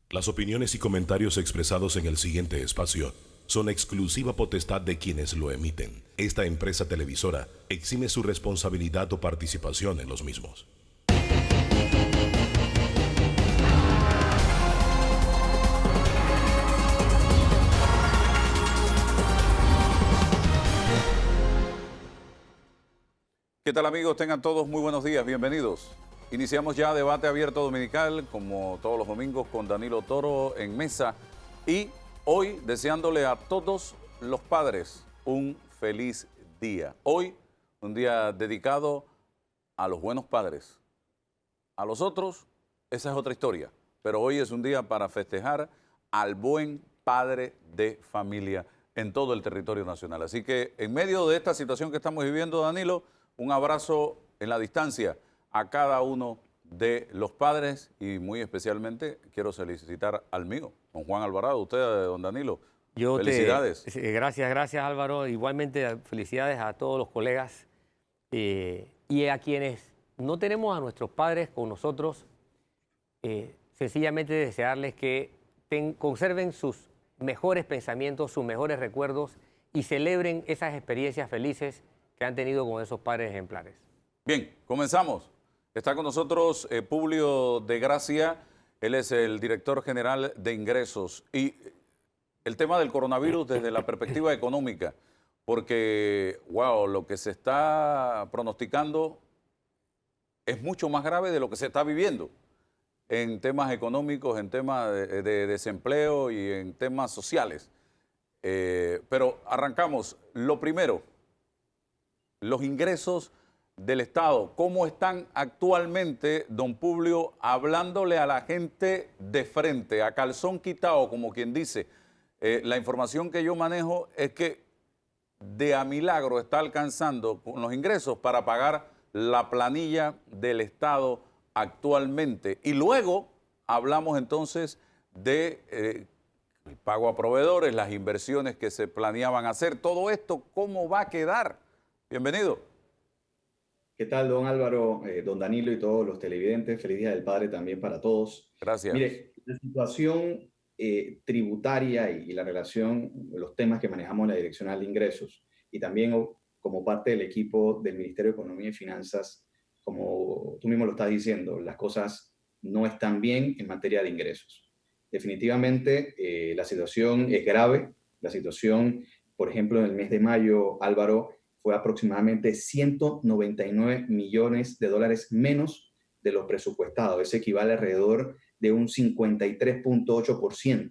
Las opiniones y comentarios expresados en el siguiente espacio son exclusiva potestad de quienes lo emiten. Esta empresa televisora exime su responsabilidad o participación en los mismos. ¿Qué tal, amigos? Tengan todos muy buenos días, bienvenidos. Iniciamos ya debate abierto dominical, como todos los domingos, con Danilo Toro en mesa. Y hoy deseándole a todos los padres un feliz día. Hoy, un día dedicado a los buenos padres. A los otros, esa es otra historia. Pero hoy es un día para festejar al buen padre de familia en todo el territorio nacional. Así que en medio de esta situación que estamos viviendo, Danilo, un abrazo en la distancia a cada uno de los padres y muy especialmente quiero felicitar al mío, don Juan Alvarado, usted, don Danilo. Felicidades. Gracias Álvaro. Igualmente felicidades a todos los colegas y a quienes no tenemos a nuestros padres con nosotros, sencillamente desearles que conserven sus mejores pensamientos, sus mejores recuerdos y celebren esas experiencias felices que han tenido con esos padres ejemplares. Bien, comenzamos. Está con nosotros Publio de Gracia, él es el director general de ingresos. Y el tema del coronavirus desde la perspectiva económica, porque, wow, lo que se está pronosticando es mucho más grave de lo que se está viviendo en temas económicos, en temas de desempleo y en temas sociales. Pero arrancamos. Lo primero, los ingresos del Estado, ¿cómo están actualmente, don Publio, hablándole a la gente de frente, a calzón quitado, como quien dice? La información que yo manejo es que de a milagro está alcanzando con los ingresos para pagar la planilla del Estado actualmente. Y luego hablamos entonces de el pago a proveedores, las inversiones que se planeaban hacer, todo esto, ¿cómo va a quedar? Bienvenido. ¿Qué tal, don Álvaro, don Danilo y todos los televidentes? Feliz Día del Padre también para todos. Gracias. Mire, la situación tributaria y la relación, los temas que manejamos en la Direccional de Ingresos y también como parte del equipo del Ministerio de Economía y Finanzas, como tú mismo lo estás diciendo, las cosas no están bien en materia de ingresos. Definitivamente la situación es grave. La situación, por ejemplo, en el mes de mayo, Álvaro, fue aproximadamente 199 millones de dólares menos de lo presupuestado. Eso equivale a alrededor de un 53.8%.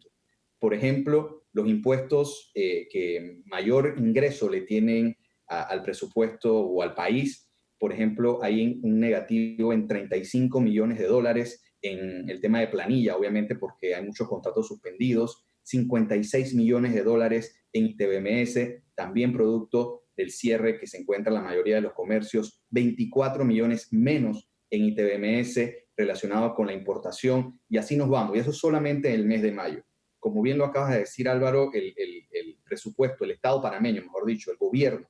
Por ejemplo, los impuestos que mayor ingreso le tienen al presupuesto o al país, por ejemplo, hay un negativo en 35 millones de dólares en el tema de planilla, obviamente porque hay muchos contratos suspendidos, 56 millones de dólares en ITBMS, también producto del cierre que se encuentra en la mayoría de los comercios, 24 millones menos en ITBMS relacionado con la importación, y así nos vamos, y eso solamente en el mes de mayo. Como bien lo acabas de decir, Álvaro, el presupuesto, el Estado panameño, mejor dicho, el gobierno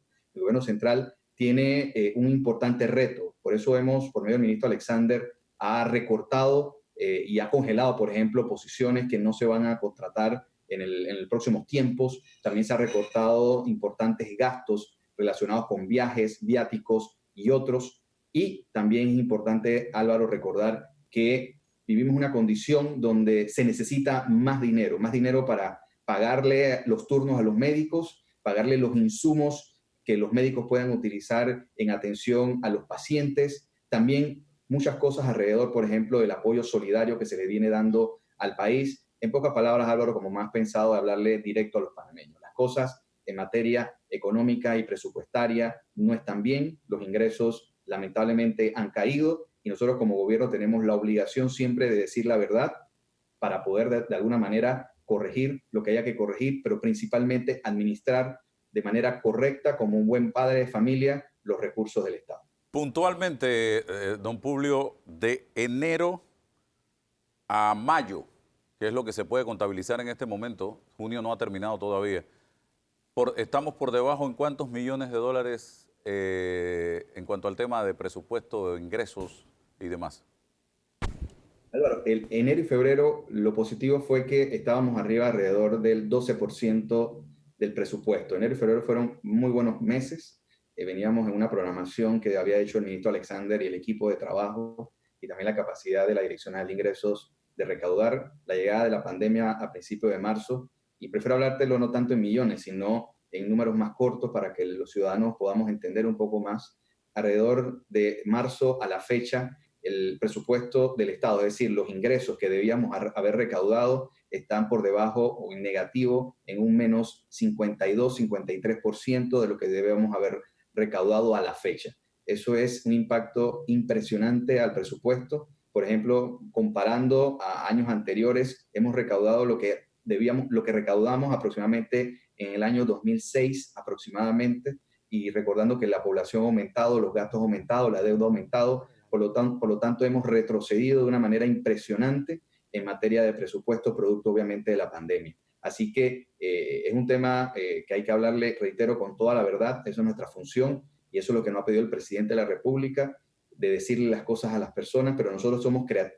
central, tiene un importante reto. Por eso hemos, por medio del ministro Alexander, ha recortado y ha congelado, por ejemplo, posiciones que no se van a contratar en los próximos tiempos. También se ha recortado importantes gastos relacionados con viajes, viáticos y otros. Y también es importante, Álvaro, recordar que vivimos una condición donde se necesita más dinero para pagarle los turnos a los médicos, pagarle los insumos que los médicos puedan utilizar en atención a los pacientes. También muchas cosas alrededor, por ejemplo, del apoyo solidario que se le viene dando al país. En pocas palabras, Álvaro, como más pensado de hablarle directo a los panameños. Las cosas en materia económica y presupuestaria no están bien, los ingresos lamentablemente han caído y nosotros como gobierno tenemos la obligación siempre de decir la verdad para poder de alguna manera corregir lo que haya que corregir, pero principalmente administrar de manera correcta, como un buen padre de familia, los recursos del Estado. Puntualmente, don Publio, de enero a mayo, que es lo que se puede contabilizar en este momento, junio no ha terminado todavía, estamos por debajo en cuántos millones de dólares en cuanto al tema de presupuesto, de ingresos y demás. Álvaro, el enero y febrero lo positivo fue que estábamos arriba alrededor del 12% del presupuesto. Enero y febrero fueron muy buenos meses. Veníamos en una programación que había hecho el ministro Alexander y el equipo de trabajo y también la capacidad de la Dirección General de Ingresos de recaudar. La llegada de la pandemia a principios de marzo, y prefiero hablártelo no tanto en millones, sino en números más cortos para que los ciudadanos podamos entender un poco más. Alrededor de marzo a la fecha, el presupuesto del Estado, es decir, los ingresos que debíamos haber recaudado están por debajo o en negativo en un menos 52-53% de lo que debemos haber recaudado a la fecha. Eso es un impacto impresionante al presupuesto. Por ejemplo, comparando a años anteriores, hemos recaudado lo que recaudamos aproximadamente en el año 2006 aproximadamente, y recordando que la población ha aumentado, los gastos han aumentado, la deuda ha aumentado. Por lo tanto, hemos retrocedido de una manera impresionante en materia de presupuesto, producto obviamente de la pandemia. Así que es un tema que hay que hablarle, reitero, con toda la verdad. Eso es nuestra función y eso es lo que nos ha pedido el presidente de la República, de decirle las cosas a las personas, pero nosotros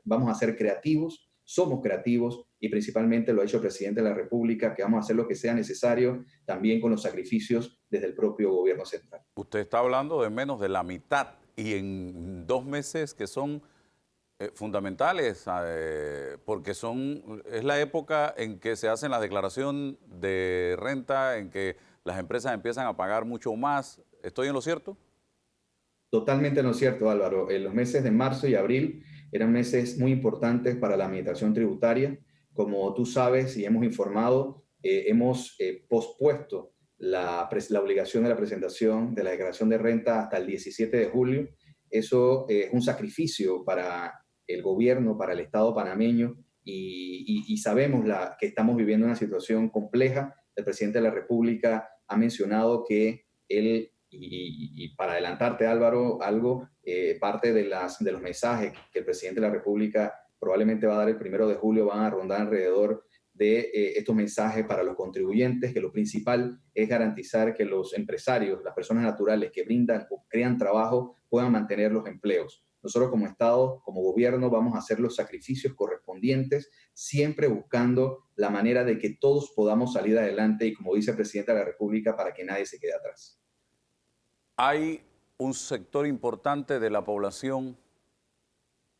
vamos a ser creativos, somos creativos, y principalmente lo ha dicho el presidente de la República, que vamos a hacer lo que sea necesario, también con los sacrificios desde el propio gobierno central. Usted está hablando de menos de la mitad, y en 2 meses que son fundamentales, porque es la época en que se hacen la declaración de renta, en que las empresas empiezan a pagar mucho más. ¿Estoy en lo cierto? Totalmente no es cierto, Álvaro. En los meses de marzo y abril eran meses muy importantes para la administración tributaria. Como tú sabes y hemos informado, hemos pospuesto la obligación de la presentación de la declaración de renta hasta el 17 de julio. Eso es un sacrificio para el gobierno, para el Estado panameño, y sabemos que estamos viviendo una situación compleja. El presidente de la República ha mencionado que él, y para adelantarte, Álvaro, parte de los mensajes que el presidente de la República probablemente va a dar el 1 de julio van a rondar alrededor de estos mensajes para los contribuyentes, que lo principal es garantizar que los empresarios, las personas naturales que brindan o crean trabajo, puedan mantener los empleos. Nosotros como Estado, como gobierno, vamos a hacer los sacrificios correspondientes, siempre buscando la manera de que todos podamos salir adelante y, como dice el presidente de la República, para que nadie se quede atrás. Hay un sector importante de la población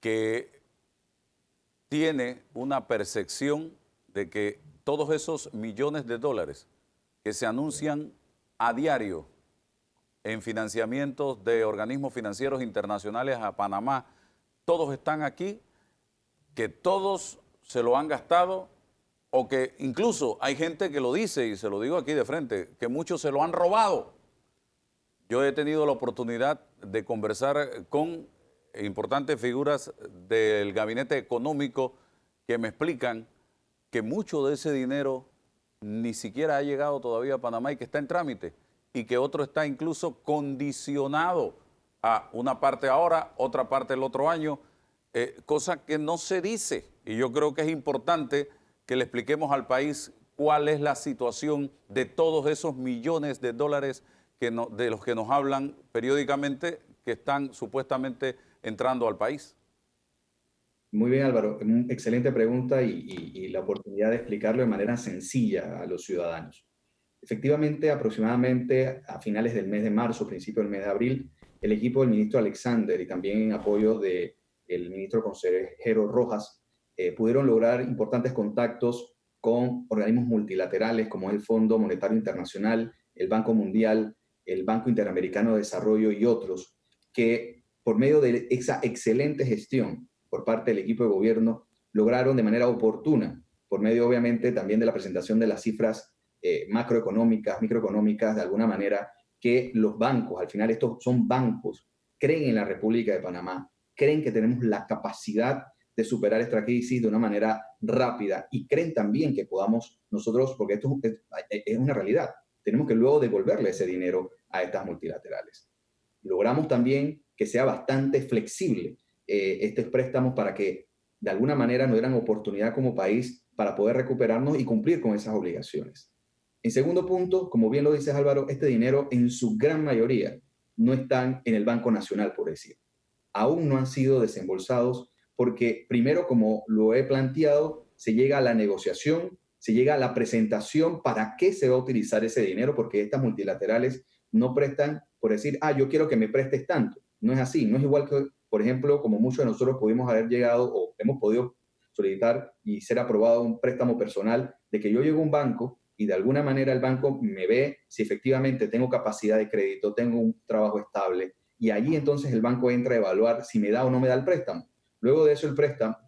que tiene una percepción de que todos esos millones de dólares que se anuncian a diario en financiamientos de organismos financieros internacionales a Panamá, todos están aquí, que todos se lo han gastado, o que incluso hay gente que lo dice, y se lo digo aquí de frente, que muchos se lo han robado. Yo he tenido la oportunidad de conversar con importantes figuras del gabinete económico que me explican que mucho de ese dinero ni siquiera ha llegado todavía a Panamá y que está en trámite, y que otro está incluso condicionado a una parte ahora, otra parte el otro año, cosa que no se dice. Y yo creo que es importante que le expliquemos al país cuál es la situación de todos esos millones de dólares de los que nos hablan periódicamente, que están supuestamente entrando al país. Muy bien, Álvaro. Excelente pregunta y la oportunidad de explicarlo de manera sencilla a los ciudadanos. Efectivamente, aproximadamente a finales del mes de marzo, principio del mes de abril, el equipo del ministro Alexander y también en apoyo del ministro consejero Rojas pudieron lograr importantes contactos con organismos multilaterales como el Fondo Monetario Internacional, el Banco Mundial, el Banco Interamericano de Desarrollo y otros, que por medio de esa excelente gestión por parte del equipo de gobierno lograron de manera oportuna, por medio obviamente también de la presentación de las cifras macroeconómicas, microeconómicas, de alguna manera, que los bancos, al final estos son bancos, creen en la República de Panamá, creen que tenemos la capacidad de superar esta crisis de una manera rápida y creen también que podamos nosotros, porque esto es una realidad, tenemos que luego devolverle ese dinero a estas multilaterales. Logramos también que sea bastante flexible estos préstamos para que de alguna manera nos dieran oportunidad como país para poder recuperarnos y cumplir con esas obligaciones. En segundo punto, como bien lo dices, Álvaro, este dinero en su gran mayoría no están en el Banco Nacional, por decir. Aún no han sido desembolsados porque primero, como lo he planteado, se llega a la negociación, se llega a la presentación para qué se va a utilizar ese dinero, porque estas multilaterales no prestan por decir, yo quiero que me prestes tanto. No es así, no es igual que, por ejemplo, como muchos de nosotros pudimos haber llegado o hemos podido solicitar y ser aprobado un préstamo personal, de que yo llego a un banco y de alguna manera el banco me ve si efectivamente tengo capacidad de crédito, tengo un trabajo estable, y allí entonces el banco entra a evaluar si me da o no me da el préstamo. Luego de eso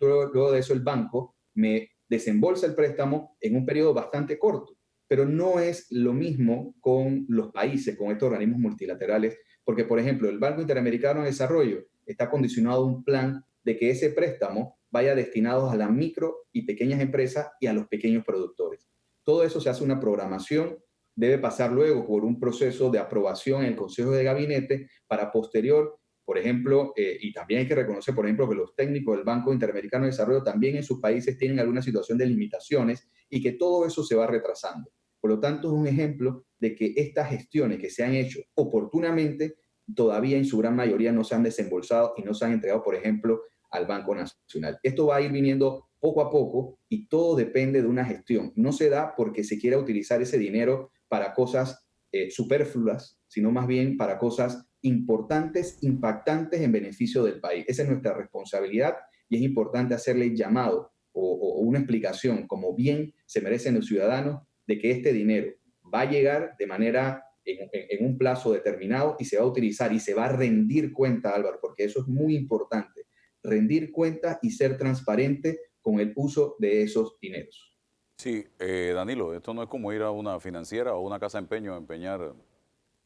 luego de eso el banco me desembolsa el préstamo en un periodo bastante corto. Pero no es lo mismo con los países, con estos organismos multilaterales, porque, por ejemplo, el Banco Interamericano de Desarrollo está condicionado a un plan de que ese préstamo vaya destinado a las micro y pequeñas empresas y a los pequeños productores. Todo eso se hace una programación, debe pasar luego por un proceso de aprobación en el Consejo de Gabinete para posterior, por ejemplo, y también hay que reconocer, por ejemplo, que los técnicos del Banco Interamericano de Desarrollo también en sus países tienen alguna situación de limitaciones y que todo eso se va retrasando. Por lo tanto, es un ejemplo de que estas gestiones que se han hecho oportunamente todavía en su gran mayoría no se han desembolsado y no se han entregado, por ejemplo, al Banco Nacional. Esto va a ir viniendo poco a poco y todo depende de una gestión. No se da porque se quiera utilizar ese dinero para cosas superfluas, sino más bien para cosas importantes, impactantes en beneficio del país. Esa es nuestra responsabilidad y es importante hacerle llamado o una explicación, como bien se merecen los ciudadanos, de que este dinero va a llegar de manera en un plazo determinado y se va a utilizar y se va a rendir cuenta, Álvaro, porque eso es muy importante, rendir cuenta y ser transparente con el uso de esos dineros. Sí, Danilo, esto no es como ir a una financiera o una casa de empeño a empeñar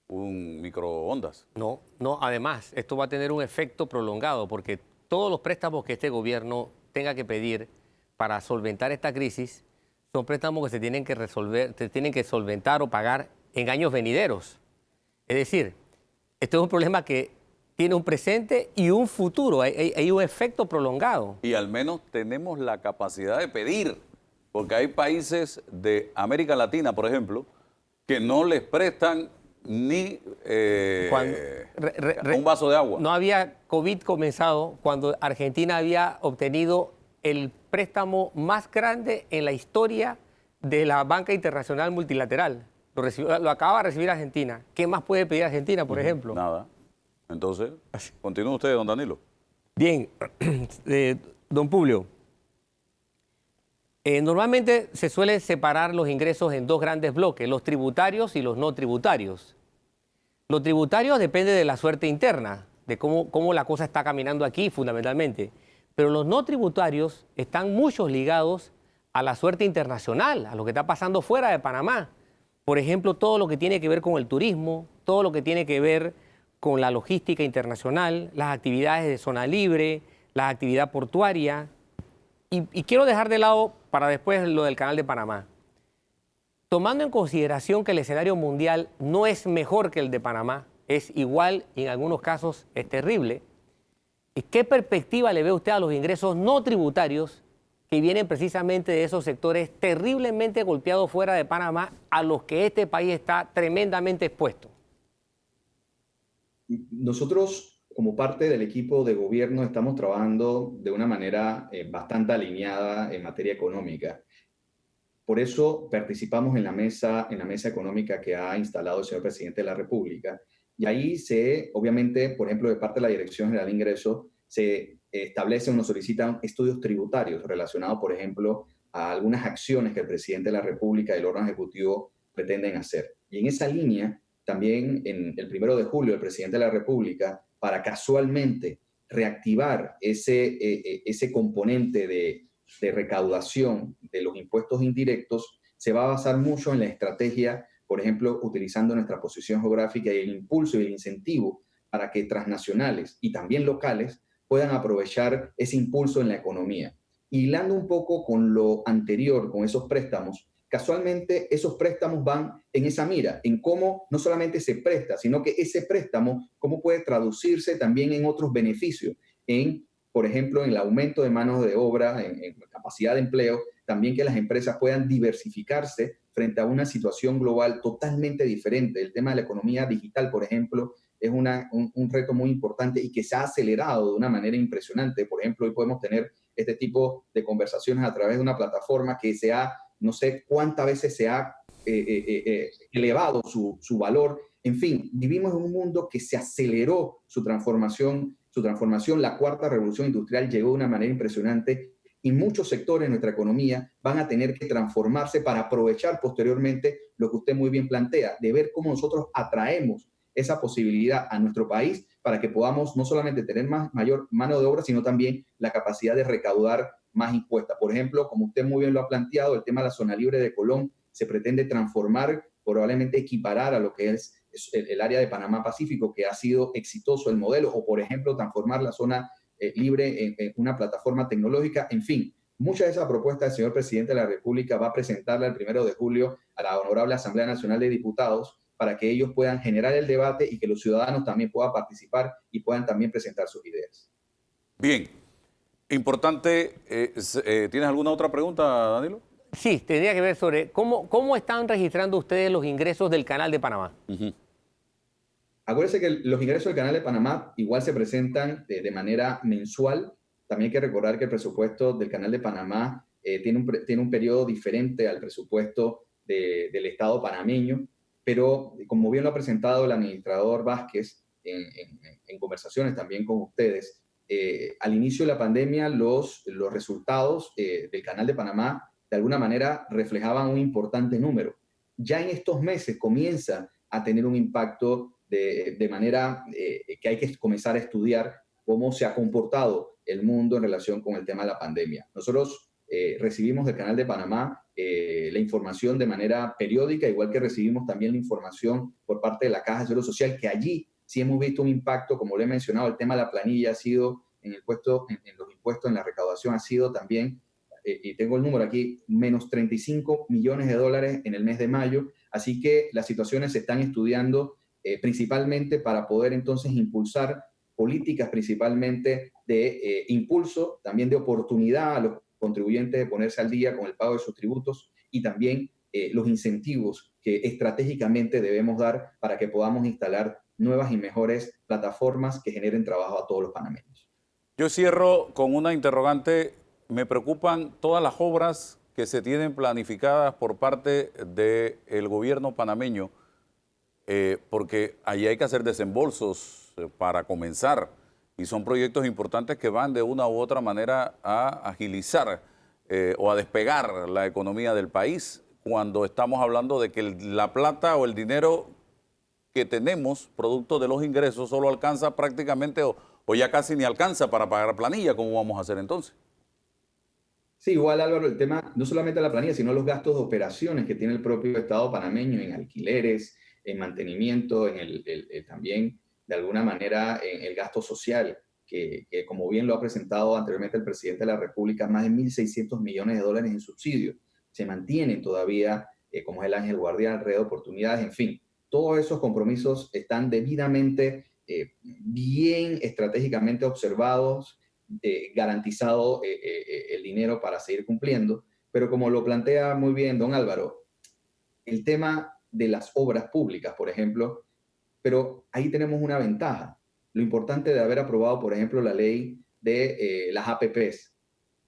un microondas. No, además, esto va a tener un efecto prolongado porque todos los préstamos que este gobierno tenga que pedir para solventar esta crisis son préstamos que se tienen que resolver, se tienen que solventar o pagar en años venideros. Es decir, esto es un problema que tiene un presente y un futuro, hay un efecto prolongado. Y al menos tenemos la capacidad de pedir, porque hay países de América Latina, por ejemplo, que no les prestan ni un vaso de agua. No había COVID comenzado cuando Argentina había obtenido el préstamo más grande en la historia de la banca internacional multilateral. Lo acaba de recibir Argentina. ¿Qué más puede pedir Argentina, por ejemplo? Nada. Entonces, continúe usted, don Danilo. Bien, don Publio. Normalmente se suelen separar los ingresos en dos grandes bloques, los tributarios y los no tributarios. Los tributarios dependen de la suerte interna, de cómo la cosa está caminando aquí fundamentalmente. Pero los no tributarios están muchos ligados a la suerte internacional, a lo que está pasando fuera de Panamá. Por ejemplo, todo lo que tiene que ver con el turismo, todo lo que tiene que ver con la logística internacional, las actividades de zona libre, la actividad portuaria. Y quiero dejar de lado para después lo del Canal de Panamá. Tomando en consideración que el escenario mundial no es mejor que el de Panamá, es igual y en algunos casos es terrible, ¿qué perspectiva le ve usted a los ingresos no tributarios que vienen precisamente de esos sectores terriblemente golpeados fuera de Panamá, a los que este país está tremendamente expuesto? Nosotros, como parte del equipo de gobierno, estamos trabajando de una manera bastante alineada en materia económica. Por eso participamos en la mesa económica que ha instalado el señor presidente de la República. Y ahí obviamente, por ejemplo, de parte de la Dirección General de Ingresos, se establecen o nos solicitan estudios tributarios relacionados, por ejemplo, a algunas acciones que el presidente de la República y el órgano ejecutivo pretenden hacer. Y en esa línea, también en el 1 de julio, el presidente de la República, para casualmente reactivar ese componente de recaudación de los impuestos indirectos, se va a basar mucho en la estrategia, por ejemplo, utilizando nuestra posición geográfica y el impulso y el incentivo para que transnacionales y también locales puedan aprovechar ese impulso en la economía. Hilando un poco con lo anterior, con esos préstamos, casualmente esos préstamos van en esa mira, en cómo no solamente se presta, sino que ese préstamo, cómo puede traducirse también en otros beneficios, por ejemplo, en el aumento de manos de obra, en capacidad de empleo, también que las empresas puedan diversificarse frente a una situación global totalmente diferente. El tema de la economía digital, por ejemplo, es un reto muy importante y que se ha acelerado de una manera impresionante. Por ejemplo, hoy podemos tener este tipo de conversaciones a través de una plataforma que no sé cuántas veces se ha elevado su valor. En fin, vivimos en un mundo que se aceleró su transformación. La cuarta revolución industrial llegó de una manera impresionante y muchos sectores de nuestra economía van a tener que transformarse para aprovechar posteriormente lo que usted muy bien plantea, de ver cómo nosotros atraemos esa posibilidad a nuestro país para que podamos no solamente tener mayor mano de obra, sino también la capacidad de recaudar más impuestos. Por ejemplo, como usted muy bien lo ha planteado, el tema de la zona libre de Colón se pretende transformar, probablemente equiparar a lo que es el área de Panamá Pacífico, que ha sido exitoso el modelo, o por ejemplo, transformar la zona libre en una plataforma tecnológica. En fin, muchas de esas propuestas el señor presidente de la República va a presentarla el 1 de julio a la Honorable Asamblea Nacional de Diputados para que ellos puedan generar el debate y que los ciudadanos también puedan participar y puedan también presentar sus ideas. Bien, importante. ¿Tienes alguna otra pregunta, Danilo? Sí, tendría que ver sobre cómo están registrando ustedes los ingresos del Canal de Panamá. Acuérdense que los ingresos del Canal de Panamá igual se presentan de manera mensual. También hay que recordar que el presupuesto del Canal de Panamá tiene un periodo diferente al presupuesto del Estado panameño, pero como bien lo ha presentado el administrador Vázquez en conversaciones también con ustedes, al inicio de la pandemia los resultados del Canal de Panamá de alguna manera reflejaban un importante número. Ya en estos meses comienza a tener un impacto de manera que hay que comenzar a estudiar cómo se ha comportado el mundo en relación con el tema de la pandemia. Nosotros recibimos del Canal de Panamá la información de manera periódica, igual que recibimos también la información por parte de la Caja de Seguro Social, que allí sí hemos visto un impacto, como le he mencionado, el tema de la planilla ha sido, en los impuestos, en la recaudación ha sido también, y tengo el número aquí, menos 35 millones de dólares en el mes de mayo, así que las situaciones se están estudiando principalmente para poder entonces impulsar políticas principalmente de impulso, también de oportunidad a los contribuyentes de ponerse al día con el pago de sus tributos y también los incentivos que estratégicamente debemos dar para que podamos instalar nuevas y mejores plataformas que generen trabajo a todos los panameños. Yo cierro con una interrogante. Me preocupan todas las obras que se tienen planificadas por parte del gobierno panameño, porque allí hay que hacer desembolsos para comenzar, y son proyectos importantes que van de una u otra manera a agilizar o a despegar la economía del país, cuando estamos hablando de que la plata o el dinero que tenemos, producto de los ingresos, solo alcanza prácticamente o ya casi ni alcanza para pagar planilla. ¿Cómo vamos a hacer entonces? Sí, igual Álvaro, el tema no solamente la planilla, sino los gastos de operaciones que tiene el propio Estado panameño en alquileres, en mantenimiento, también de alguna manera en el gasto social, que como bien lo ha presentado anteriormente el presidente de la República, más de 1.600 millones de dólares en subsidios. Se mantienen todavía, como es el Ángel Guardián, Red de Oportunidades, en fin. Todos esos compromisos están debidamente, bien estratégicamente observados, garantizado el dinero para seguir cumpliendo, pero como lo plantea muy bien don Álvaro, el tema de las obras públicas, por ejemplo, pero ahí tenemos una ventaja. Lo importante de haber aprobado, por ejemplo, la ley de las APPs,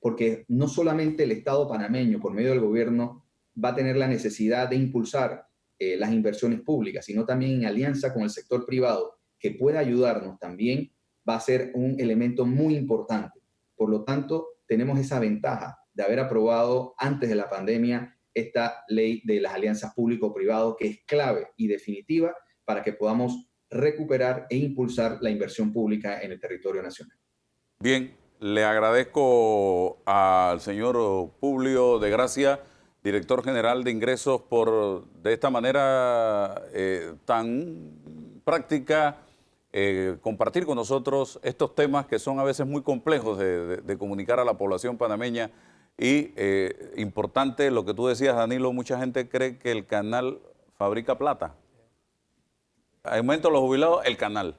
porque no solamente el Estado panameño, por medio del gobierno, va a tener la necesidad de impulsar las inversiones públicas, sino también en alianza con el sector privado, que pueda ayudarnos también, va a ser un elemento muy importante. Por lo tanto, tenemos esa ventaja de haber aprobado antes de la pandemia esta ley de las alianzas público-privado, que es clave y definitiva para que podamos recuperar e impulsar la inversión pública en el territorio nacional. Bien, le agradezco al señor Publio de Gracia, director general de ingresos, por de esta manera tan práctica compartir con nosotros estos temas que son a veces muy complejos de comunicar a la población panameña. Y importante lo que tú decías, Danilo, mucha gente cree que el canal fabrica plata. Aumento los jubilados, el canal.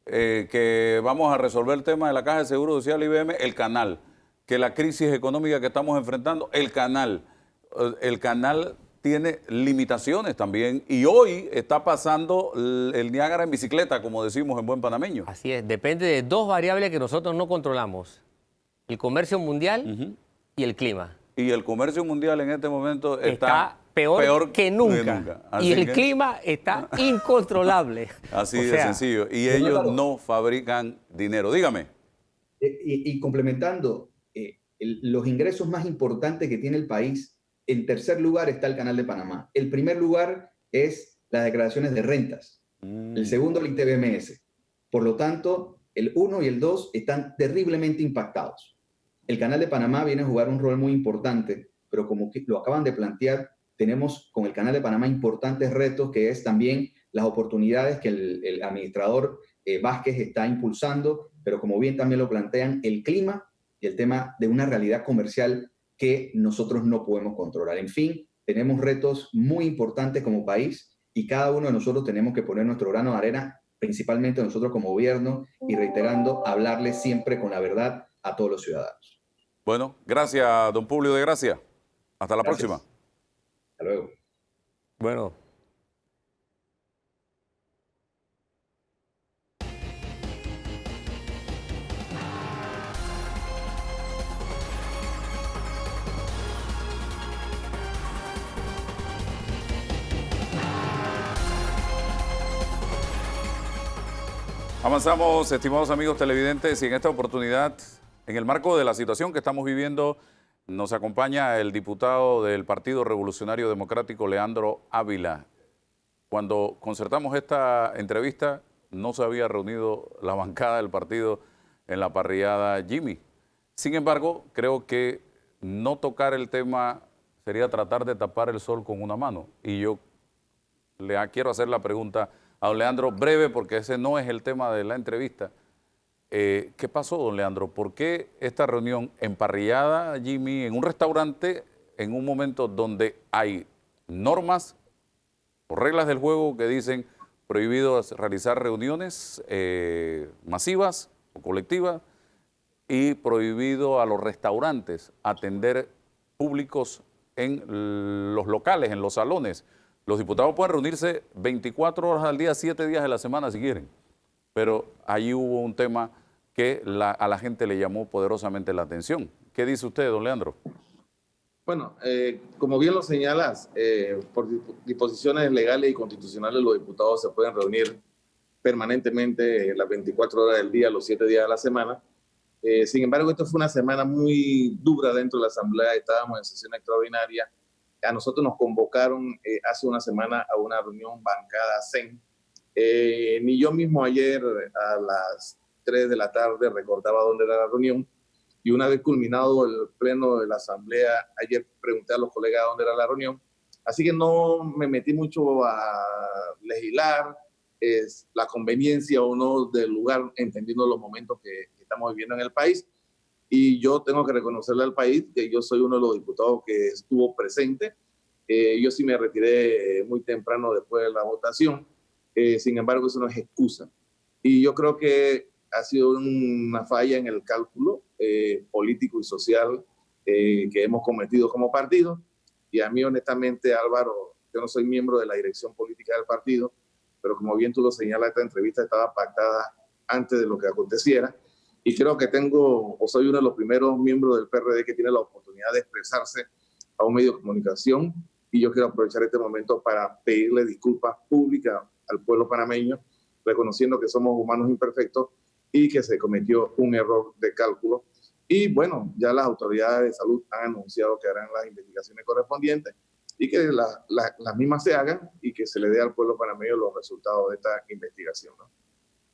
Que vamos a resolver el tema de la Caja de Seguro Social IBM, el canal. Que la crisis económica que estamos enfrentando, el canal. El canal tiene limitaciones también y hoy está pasando el Niágara en bicicleta, como decimos en buen panameño. Así es, depende de dos variables que nosotros no controlamos, el comercio mundial y el clima. Y el comercio mundial en este momento Está peor que nunca. Y el clima está incontrolable. Así de sencillo. Y ellos no fabrican dinero. Dígame. Y complementando, los ingresos más importantes que tiene el país, en tercer lugar está el Canal de Panamá. El primer lugar es las declaraciones de rentas. El segundo, el ITBMS. Por lo tanto, el 1 y el 2 están terriblemente impactados. El Canal de Panamá viene a jugar un rol muy importante, pero como lo acaban de plantear, tenemos con el Canal de Panamá importantes retos, que es también las oportunidades que el administrador Vázquez está impulsando, pero como bien también lo plantean, el clima y el tema de una realidad comercial que nosotros no podemos controlar. En fin, tenemos retos muy importantes como país y cada uno de nosotros tenemos que poner nuestro grano de arena, principalmente nosotros como gobierno, y reiterando, hablarle siempre con la verdad a todos los ciudadanos. Bueno, gracias, don Publio de Gracia. Hasta la próxima. Hasta luego. Bueno. Avanzamos, estimados amigos televidentes, y en esta oportunidad, en el marco de la situación que estamos viviendo, nos acompaña el diputado del Partido Revolucionario Democrático, Leandro Ávila. Cuando concertamos esta entrevista, no se había reunido la bancada del partido en la parrillada Jimmy. Sin embargo, creo que no tocar el tema sería tratar de tapar el sol con una mano. Y yo quiero hacer la pregunta a don Leandro, breve, porque ese no es el tema de la entrevista. ¿Qué pasó, don Leandro? ¿Por qué esta reunión emparrillada, Jimmy, en un restaurante, en un momento donde hay normas o reglas del juego que dicen prohibido realizar reuniones masivas o colectivas y prohibido a los restaurantes atender públicos en los locales, en los salones? Los diputados pueden reunirse 24 horas al día, 7 días de la semana si quieren, pero allí hubo un tema que a la gente le llamó poderosamente la atención. ¿Qué dice usted, don Leandro? Bueno, como bien lo señalas, por disposiciones legales y constitucionales los diputados se pueden reunir permanentemente las 24 horas del día, los 7 días de la semana. Sin embargo, esto fue una semana muy dura dentro de la Asamblea, estábamos en sesión extraordinaria. A nosotros nos convocaron hace una semana a una reunión bancada CEN. Ni yo mismo ayer a las 3 de la tarde recordaba dónde era la reunión. Y una vez culminado el pleno de la Asamblea, ayer pregunté a los colegas dónde era la reunión. Así que no me metí mucho a legislar la conveniencia o no del lugar, entendiendo los momentos que estamos viviendo en el país. Y yo tengo que reconocerle al país que yo soy uno de los diputados que estuvo presente. Yo sí me retiré muy temprano después de la votación. Sin embargo, eso no es excusa. Y yo creo que ha sido una falla en el cálculo político y social que hemos cometido como partido. Y a mí, honestamente, Álvaro, yo no soy miembro de la dirección política del partido, pero como bien tú lo señalas, esta entrevista estaba pactada antes de lo que aconteciera. Y creo que soy uno de los primeros miembros del PRD que tiene la oportunidad de expresarse a un medio de comunicación. Y yo quiero aprovechar este momento para pedirle disculpas públicas al pueblo panameño, reconociendo que somos humanos imperfectos y que se cometió un error de cálculo. Y bueno, ya las autoridades de salud han anunciado que harán las investigaciones correspondientes y que las mismas se hagan y que se le dé al pueblo panameño los resultados de esta investigación, ¿no?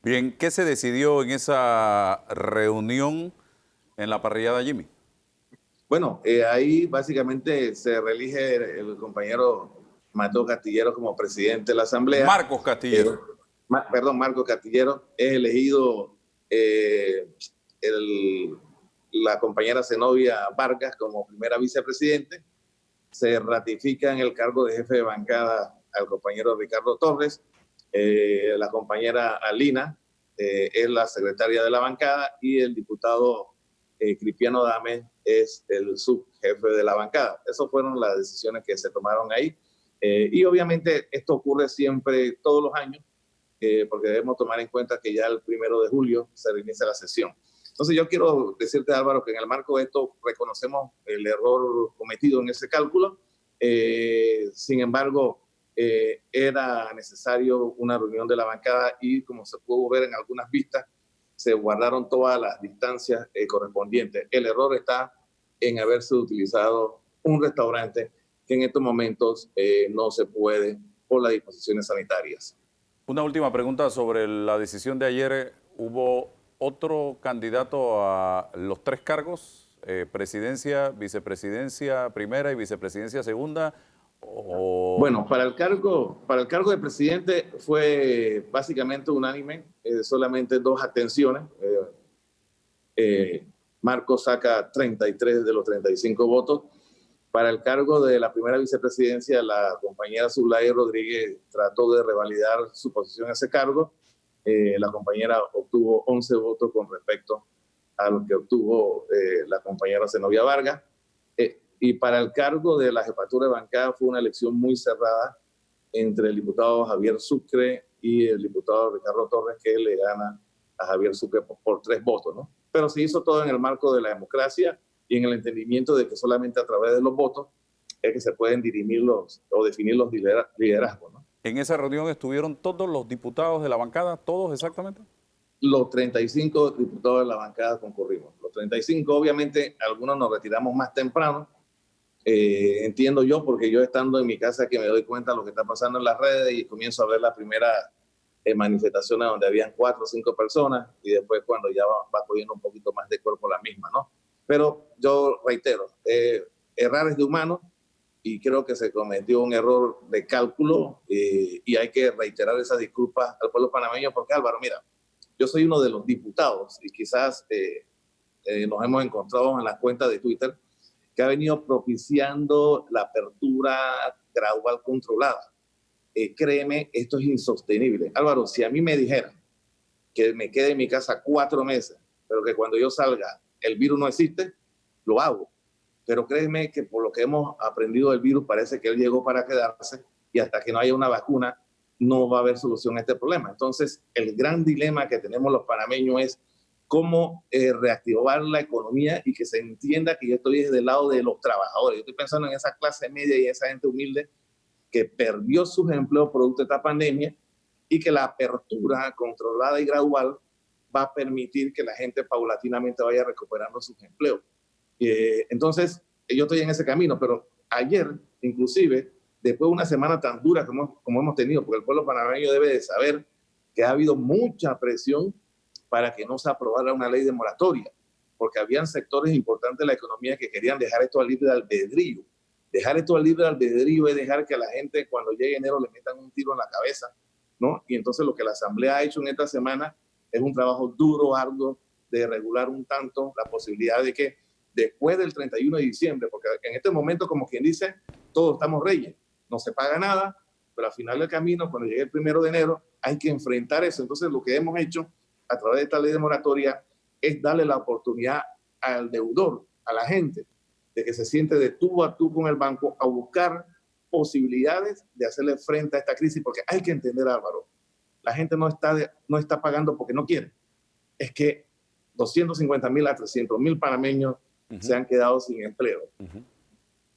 Bien, ¿qué se decidió en esa reunión en la parrillada, Jimmy? Bueno, ahí básicamente se reelige el compañero Mateo Castillero como presidente de la Asamblea. Marcos Castillero. Marcos Castillero. Es elegido la compañera Zenobia Vargas como primera vicepresidente. Se ratifica en el cargo de jefe de bancada al compañero Ricardo Torres. La compañera Alina es la secretaria de la bancada y el diputado Cristiano Dame es el subjefe de la bancada. Esas fueron las decisiones que se tomaron ahí. Y obviamente esto ocurre siempre, todos los años, porque debemos tomar en cuenta que ya el 1 de julio se reinicia la sesión. Entonces yo quiero decirte, Álvaro, que en el marco de esto reconocemos el error cometido en ese cálculo. Sin embargo, era necesario una reunión de la bancada y, como se pudo ver en algunas vistas, se guardaron todas las distancias correspondientes. El error está en haberse utilizado un restaurante que en estos momentos no se puede por las disposiciones sanitarias. Una última pregunta sobre la decisión de ayer. ¿Hubo otro candidato a los 3 cargos? Presidencia, vicepresidencia primera y vicepresidencia segunda. Bueno, para el cargo de presidente fue básicamente unánime, solamente 2 abstenciones. Marcos saca 33 de los 35 votos. Para el cargo de la primera vicepresidencia, la compañera Zulay Rodríguez trató de revalidar su posición a ese cargo. La compañera obtuvo 11 votos con respecto a lo que obtuvo la compañera Zenobia Vargas. Y para el cargo de la jefatura de bancada fue una elección muy cerrada entre el diputado Javier Sucre y el diputado Ricardo Torres, que le gana a Javier Sucre por 3 votos, ¿no? Pero se hizo todo en el marco de la democracia y en el entendimiento de que solamente a través de los votos es que se pueden dirimir o definir los liderazgos, ¿no? ¿En esa reunión estuvieron todos los diputados de la bancada? ¿Todos exactamente? Los 35 diputados de la bancada concurrimos. Los 35, obviamente, algunos nos retiramos más temprano. Entiendo yo, porque yo estando en mi casa que me doy cuenta de lo que está pasando en las redes y comienzo a ver las primeras manifestaciones donde habían 4 o 5 personas y después cuando ya va cogiendo un poquito más de cuerpo la misma, ¿no? Pero yo reitero, errores de humanos y creo que se cometió un error de cálculo y hay que reiterar esas disculpas al pueblo panameño porque, Álvaro, mira, yo soy uno de los diputados y quizás nos hemos encontrado en las cuentas de Twitter que ha venido propiciando la apertura gradual controlada. Créeme, esto es insostenible. Álvaro, si a mí me dijeran que me quede en mi casa 4 meses, pero que cuando yo salga el virus no existe, lo hago. Pero créeme que por lo que hemos aprendido del virus, parece que él llegó para quedarse y hasta que no haya una vacuna no va a haber solución a este problema. Entonces, el gran dilema que tenemos los panameños es cómo reactivar la economía y que se entienda que yo estoy desde el lado de los trabajadores. Yo estoy pensando en esa clase media y esa gente humilde que perdió sus empleos producto de esta pandemia y que la apertura controlada y gradual va a permitir que la gente paulatinamente vaya recuperando sus empleos. Entonces, yo estoy en ese camino, pero ayer, inclusive, después de una semana tan dura como hemos tenido, porque el pueblo panameño debe de saber que ha habido mucha presión para que no se aprobara una ley de moratoria, porque habían sectores importantes de la economía que querían dejar esto al libre albedrío. Dejar esto al libre albedrío es dejar que a la gente cuando llegue enero le metan un tiro en la cabeza, ¿no? Y entonces lo que la Asamblea ha hecho en esta semana es un trabajo duro, arduo, de regular un tanto la posibilidad de que después del 31 de diciembre, porque en este momento, como quien dice, todos estamos reyes, no se paga nada, pero al final del camino, cuando llegue el 1 de enero, hay que enfrentar eso. Entonces lo que hemos hecho a través de esta ley de moratoria es darle la oportunidad al deudor, a la gente, de que se siente de tú a tú con el banco a buscar posibilidades de hacerle frente a esta crisis, porque hay que entender, Álvaro, la gente no está pagando porque no quiere. Es que 250,000 a 300,000 panameños se han quedado sin empleo.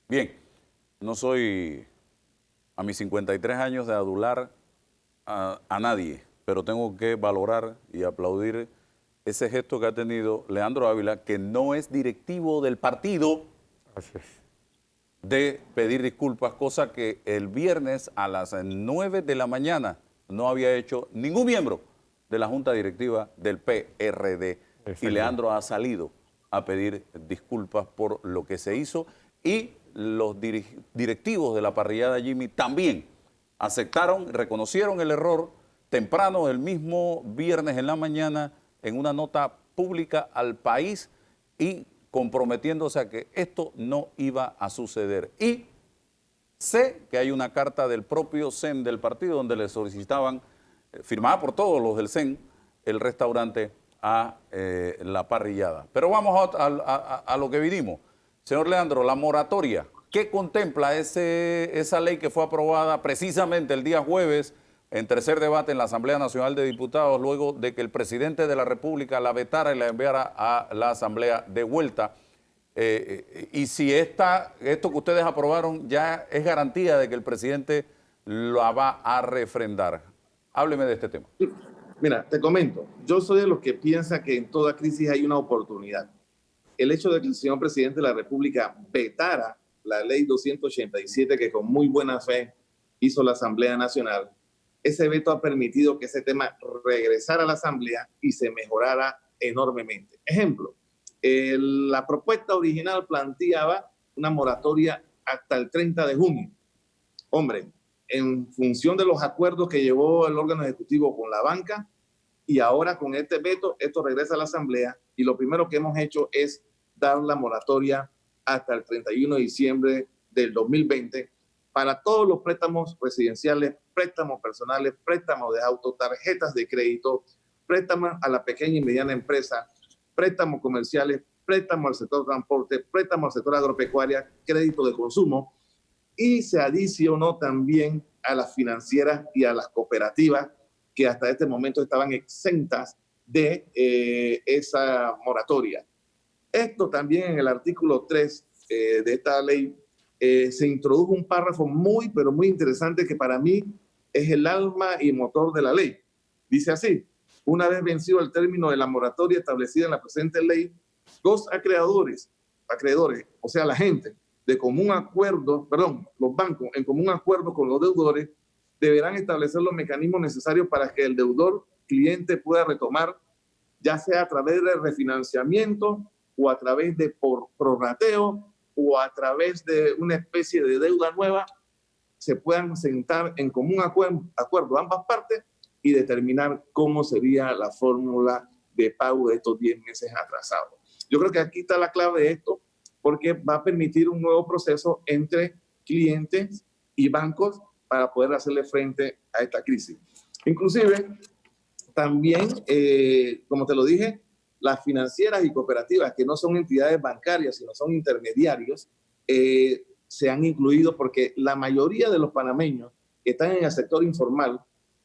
Bien, no soy a mis 53 años de adular a nadie, pero tengo que valorar y aplaudir ese gesto que ha tenido Leandro Ávila, que no es directivo del partido, de pedir disculpas, cosa que el viernes a las 9 de la mañana no había hecho ningún miembro de la Junta Directiva del PRD. Y Leandro ha salido a pedir disculpas por lo que se hizo y los directivos de la parrillada Jimmy también aceptaron, reconocieron el error temprano el mismo viernes en la mañana en una nota pública al país y comprometiéndose a que esto no iba a suceder. Y sé que hay una carta del propio CEN del partido donde le solicitaban, firmada por todos los del CEN, el restaurante, a la parrillada. Pero vamos a lo que vinimos. Señor Leandro, la moratoria, ¿qué contempla esa ley que fue aprobada precisamente el día jueves en tercer debate en la Asamblea Nacional de Diputados, luego de que el presidente de la República la vetara y la enviara a la Asamblea de vuelta? Y si esto que ustedes aprobaron ya es garantía de que el presidente la va a refrendar. Hábleme de este tema. Mira, te comento, yo soy de los que piensa que en toda crisis hay una oportunidad. El hecho de que el señor presidente de la República vetara la ley 287 que con muy buena fe hizo la Asamblea Nacional, ese veto ha permitido que ese tema regresara a la Asamblea y se mejorara enormemente. Ejemplo, la propuesta original planteaba una moratoria hasta el 30 de junio. Hombre, en función de los acuerdos que llevó el órgano ejecutivo con la banca, y ahora con este veto, esto regresa a la Asamblea, y lo primero que hemos hecho es dar la moratoria hasta el 31 de diciembre del 2020 para todos los préstamos residenciales, préstamos personales, préstamos de auto, tarjetas de crédito, préstamos a la pequeña y mediana empresa, préstamos comerciales, préstamos al sector transporte, préstamos al sector agropecuaria, crédito de consumo, y se adicionó también a las financieras y a las cooperativas que hasta este momento estaban exentas de esa moratoria. Esto también en el artículo 3 de esta ley se introdujo un párrafo muy, pero muy interesante que para mí es el alma y motor de la ley. Dice así: una vez vencido el término de la moratoria establecida en la presente ley, los acreedores, o sea, la gente, de común acuerdo, los bancos en común acuerdo con los deudores, deberán establecer los mecanismos necesarios para que el deudor cliente pueda retomar, ya sea a través de refinanciamiento o a través de prorrateo o a través de una especie de deuda nueva, se puedan sentar en común acuerdo ambas partes y determinar cómo sería la fórmula de pago de estos 10 meses atrasados. Yo creo que aquí está la clave de esto, porque va a permitir un nuevo proceso entre clientes y bancos para poder hacerle frente a esta crisis. Inclusive, también, como te lo dije, las financieras y cooperativas, que no son entidades bancarias, sino son intermediarios, se han incluido porque la mayoría de los panameños que están en el sector informal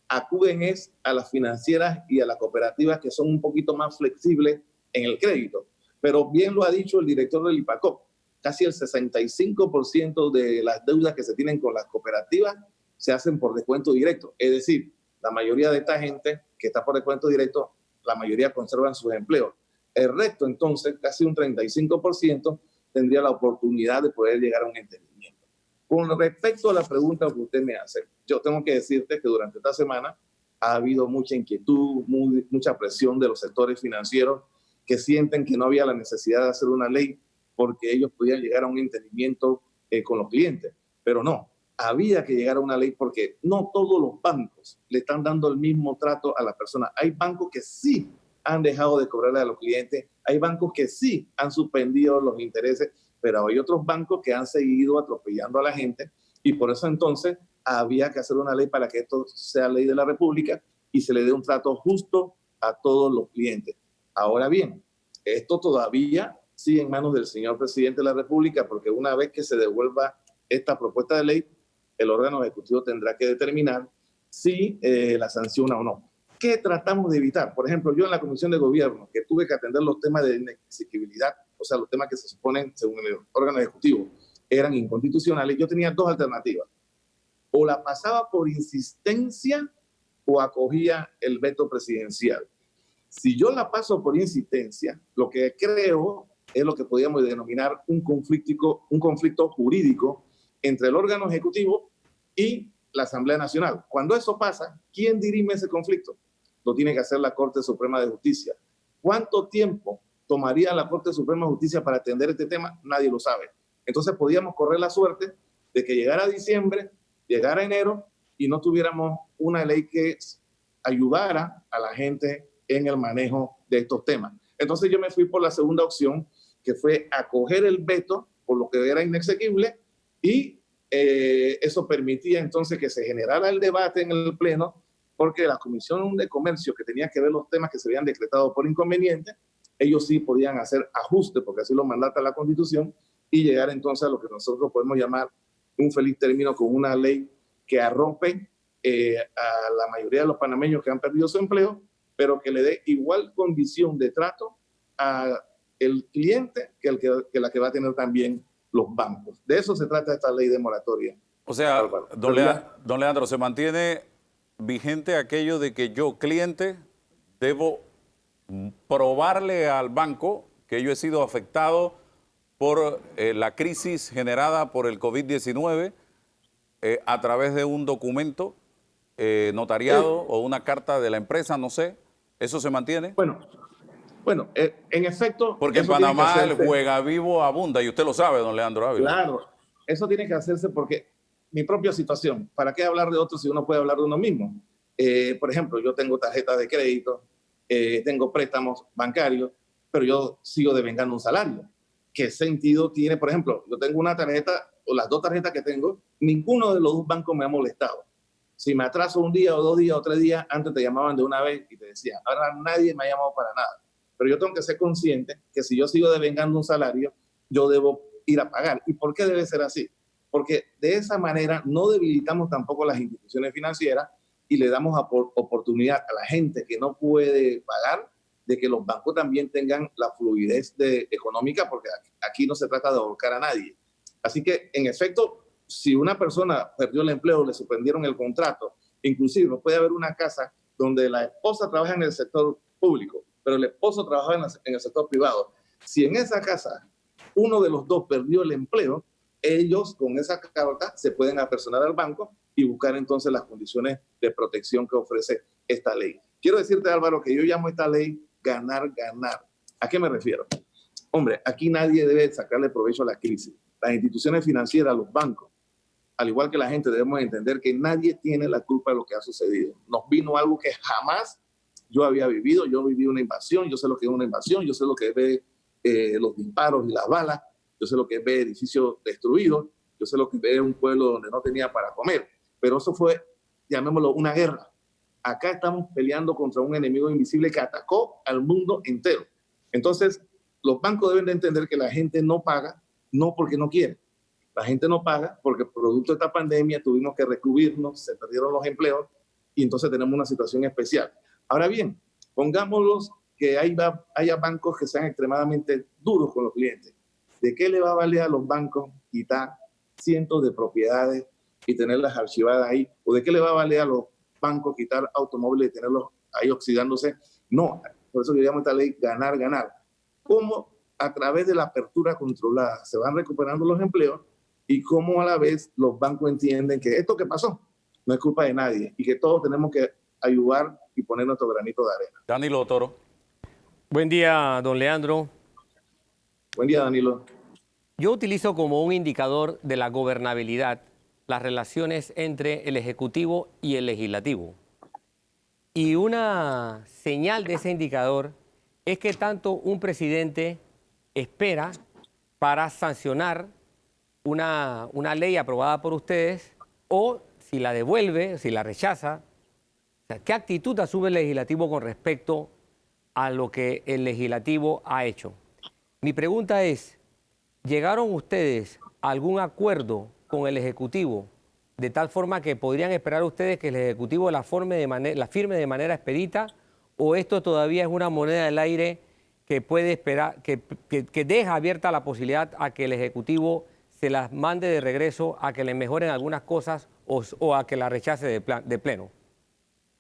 acuden a las financieras y a las cooperativas que son un poquito más flexibles en el crédito. Pero bien lo ha dicho el director del IPACOP, casi el 65% de las deudas que se tienen con las cooperativas se hacen por descuento directo. Es decir, la mayoría de esta gente que está por descuento directo, la mayoría conservan sus empleos. El resto, entonces, casi un 35%, tendría la oportunidad de poder llegar a un entendimiento. Con respecto a la pregunta que usted me hace, yo tengo que decirte que durante esta semana ha habido mucha inquietud, mucha presión de los sectores financieros que sienten que no había la necesidad de hacer una ley porque ellos podían llegar a un entendimiento con los clientes. Pero no, había que llegar a una ley porque no todos los bancos le están dando el mismo trato a la persona. Hay bancos que sí han dejado de cobrarle a los clientes, hay bancos que sí han suspendido los intereses, pero hay otros bancos que han seguido atropellando a la gente, y por eso entonces había que hacer una ley para que esto sea ley de la República y se le dé un trato justo a todos los clientes. Ahora bien, esto todavía sigue en manos del señor presidente de la República, porque una vez que se devuelva esta propuesta de ley, el órgano ejecutivo tendrá que determinar si la sanciona o no. ¿Qué tratamos de evitar? Por ejemplo, yo en la Comisión de Gobierno, que tuve que atender los temas de inexequibilidad, o sea, los temas que se suponen, según el órgano ejecutivo, eran inconstitucionales, yo tenía dos alternativas. O la pasaba por insistencia o acogía el veto presidencial. Si yo la paso por insistencia, lo que creo es lo que podríamos denominar un conflicto jurídico entre el órgano ejecutivo y la Asamblea Nacional. Cuando eso pasa, ¿quién dirime ese conflicto? Lo tiene que hacer la Corte Suprema de Justicia. ¿Cuánto tiempo tomaría la Corte Suprema de Justicia para atender este tema? Nadie lo sabe. Entonces podíamos correr la suerte de que llegara diciembre, llegara enero y no tuviéramos una ley que ayudara a la gente en el manejo de estos temas. Entonces yo me fui por la segunda opción, que fue acoger el veto por lo que era inexequible, y eso permitía entonces que se generara el debate en el Pleno, porque la Comisión de Comercio, que tenía que ver los temas que se habían decretado por inconveniente, ellos sí podían hacer ajustes, porque así lo mandata la Constitución, y llegar entonces a lo que nosotros podemos llamar un feliz término con una ley que arrope a la mayoría de los panameños que han perdido su empleo, pero que le dé igual condición de trato a el cliente que la que va a tener también los bancos. De eso se trata esta ley de moratoria. O sea, Álvaro. don Leandro, ¿se mantiene vigente aquello de que yo, cliente, debo probarle al banco que yo he sido afectado por la crisis generada por el COVID-19 a través de un documento notariado o una carta de la empresa, no sé? ¿Eso se mantiene? Bueno, en efecto... Porque en Panamá el juega vivo abunda, y usted lo sabe, don Leandro Ávila. Claro, eso tiene que hacerse porque mi propia situación, ¿para qué hablar de otros si uno puede hablar de uno mismo? Por ejemplo, yo tengo tarjetas de crédito, tengo préstamos bancarios, pero yo sigo devengando un salario. ¿Qué sentido tiene? Por ejemplo, yo tengo una tarjeta, o las dos tarjetas que tengo, ninguno de los dos bancos me ha molestado. Si me atraso un día o 2 días o 3 días, antes te llamaban de una vez y te decían, ahora nadie me ha llamado para nada. Pero yo tengo que ser consciente que si yo sigo devengando un salario, yo debo ir a pagar. ¿Y por qué debe ser así? Porque de esa manera no debilitamos tampoco las instituciones financieras y le damos oportunidad a la gente que no puede pagar de que los bancos también tengan la fluidez económica, porque aquí no se trata de ahorcar a nadie. Así que, en efecto, si una persona perdió el empleo, le suspendieron el contrato, inclusive puede haber una casa donde la esposa trabaja en el sector público, pero el esposo trabaja en el sector privado. Si en esa casa uno de los dos perdió el empleo, ellos con esa carta se pueden apersonar al banco y buscar entonces las condiciones de protección que ofrece esta ley. Quiero decirte, Álvaro, que yo llamo esta ley ganar, ganar. ¿A qué me refiero? Hombre, aquí nadie debe sacarle provecho a la crisis. Las instituciones financieras, los bancos, al igual que la gente, debemos entender que nadie tiene la culpa de lo que ha sucedido. Nos vino algo que jamás yo había vivido. Yo viví una invasión, yo sé lo que es una invasión, yo sé lo que es ver los disparos y las balas, yo sé lo que es ver edificios destruidos, yo sé lo que es ver un pueblo donde no tenía para comer. Pero eso fue, llamémoslo, una guerra. Acá estamos peleando contra un enemigo invisible que atacó al mundo entero. Entonces, los bancos deben de entender que la gente no paga, no porque no quiere. La gente no paga porque producto de esta pandemia tuvimos que recluirnos, se perdieron los empleos y entonces tenemos una situación especial. Ahora bien, pongámoslos que haya bancos que sean extremadamente duros con los clientes. ¿De qué le va a valer a los bancos quitar cientos de propiedades y tenerlas archivadas ahí? ¿O de qué le va a valer a los bancos quitar automóviles y tenerlos ahí oxidándose? No, por eso yo llamo esta ley ganar, ganar. ¿Cómo a través de la apertura controlada se van recuperando los empleos y cómo a la vez los bancos entienden que esto que pasó no es culpa de nadie y que todos tenemos que ayudar y poner nuestro granito de arena? Danilo Toro. Buen día, don Leandro. Buen día, Danilo. Yo utilizo como un indicador de la gobernabilidad las relaciones entre el Ejecutivo y el Legislativo. Y una señal de ese indicador es que tanto un presidente espera para sancionar una ley aprobada por ustedes, o si la devuelve, si la rechaza. O sea, ¿qué actitud asume el Legislativo con respecto a lo que el Legislativo ha hecho? Mi pregunta es, ¿llegaron ustedes a algún acuerdo con el Ejecutivo de tal forma que podrían esperar ustedes que el Ejecutivo la firme de manera expedita, o esto todavía es una moneda del aire que puede esperar, que deja abierta la posibilidad a que el Ejecutivo se las mande de regreso, a que le mejoren algunas cosas o a que la rechace de pleno?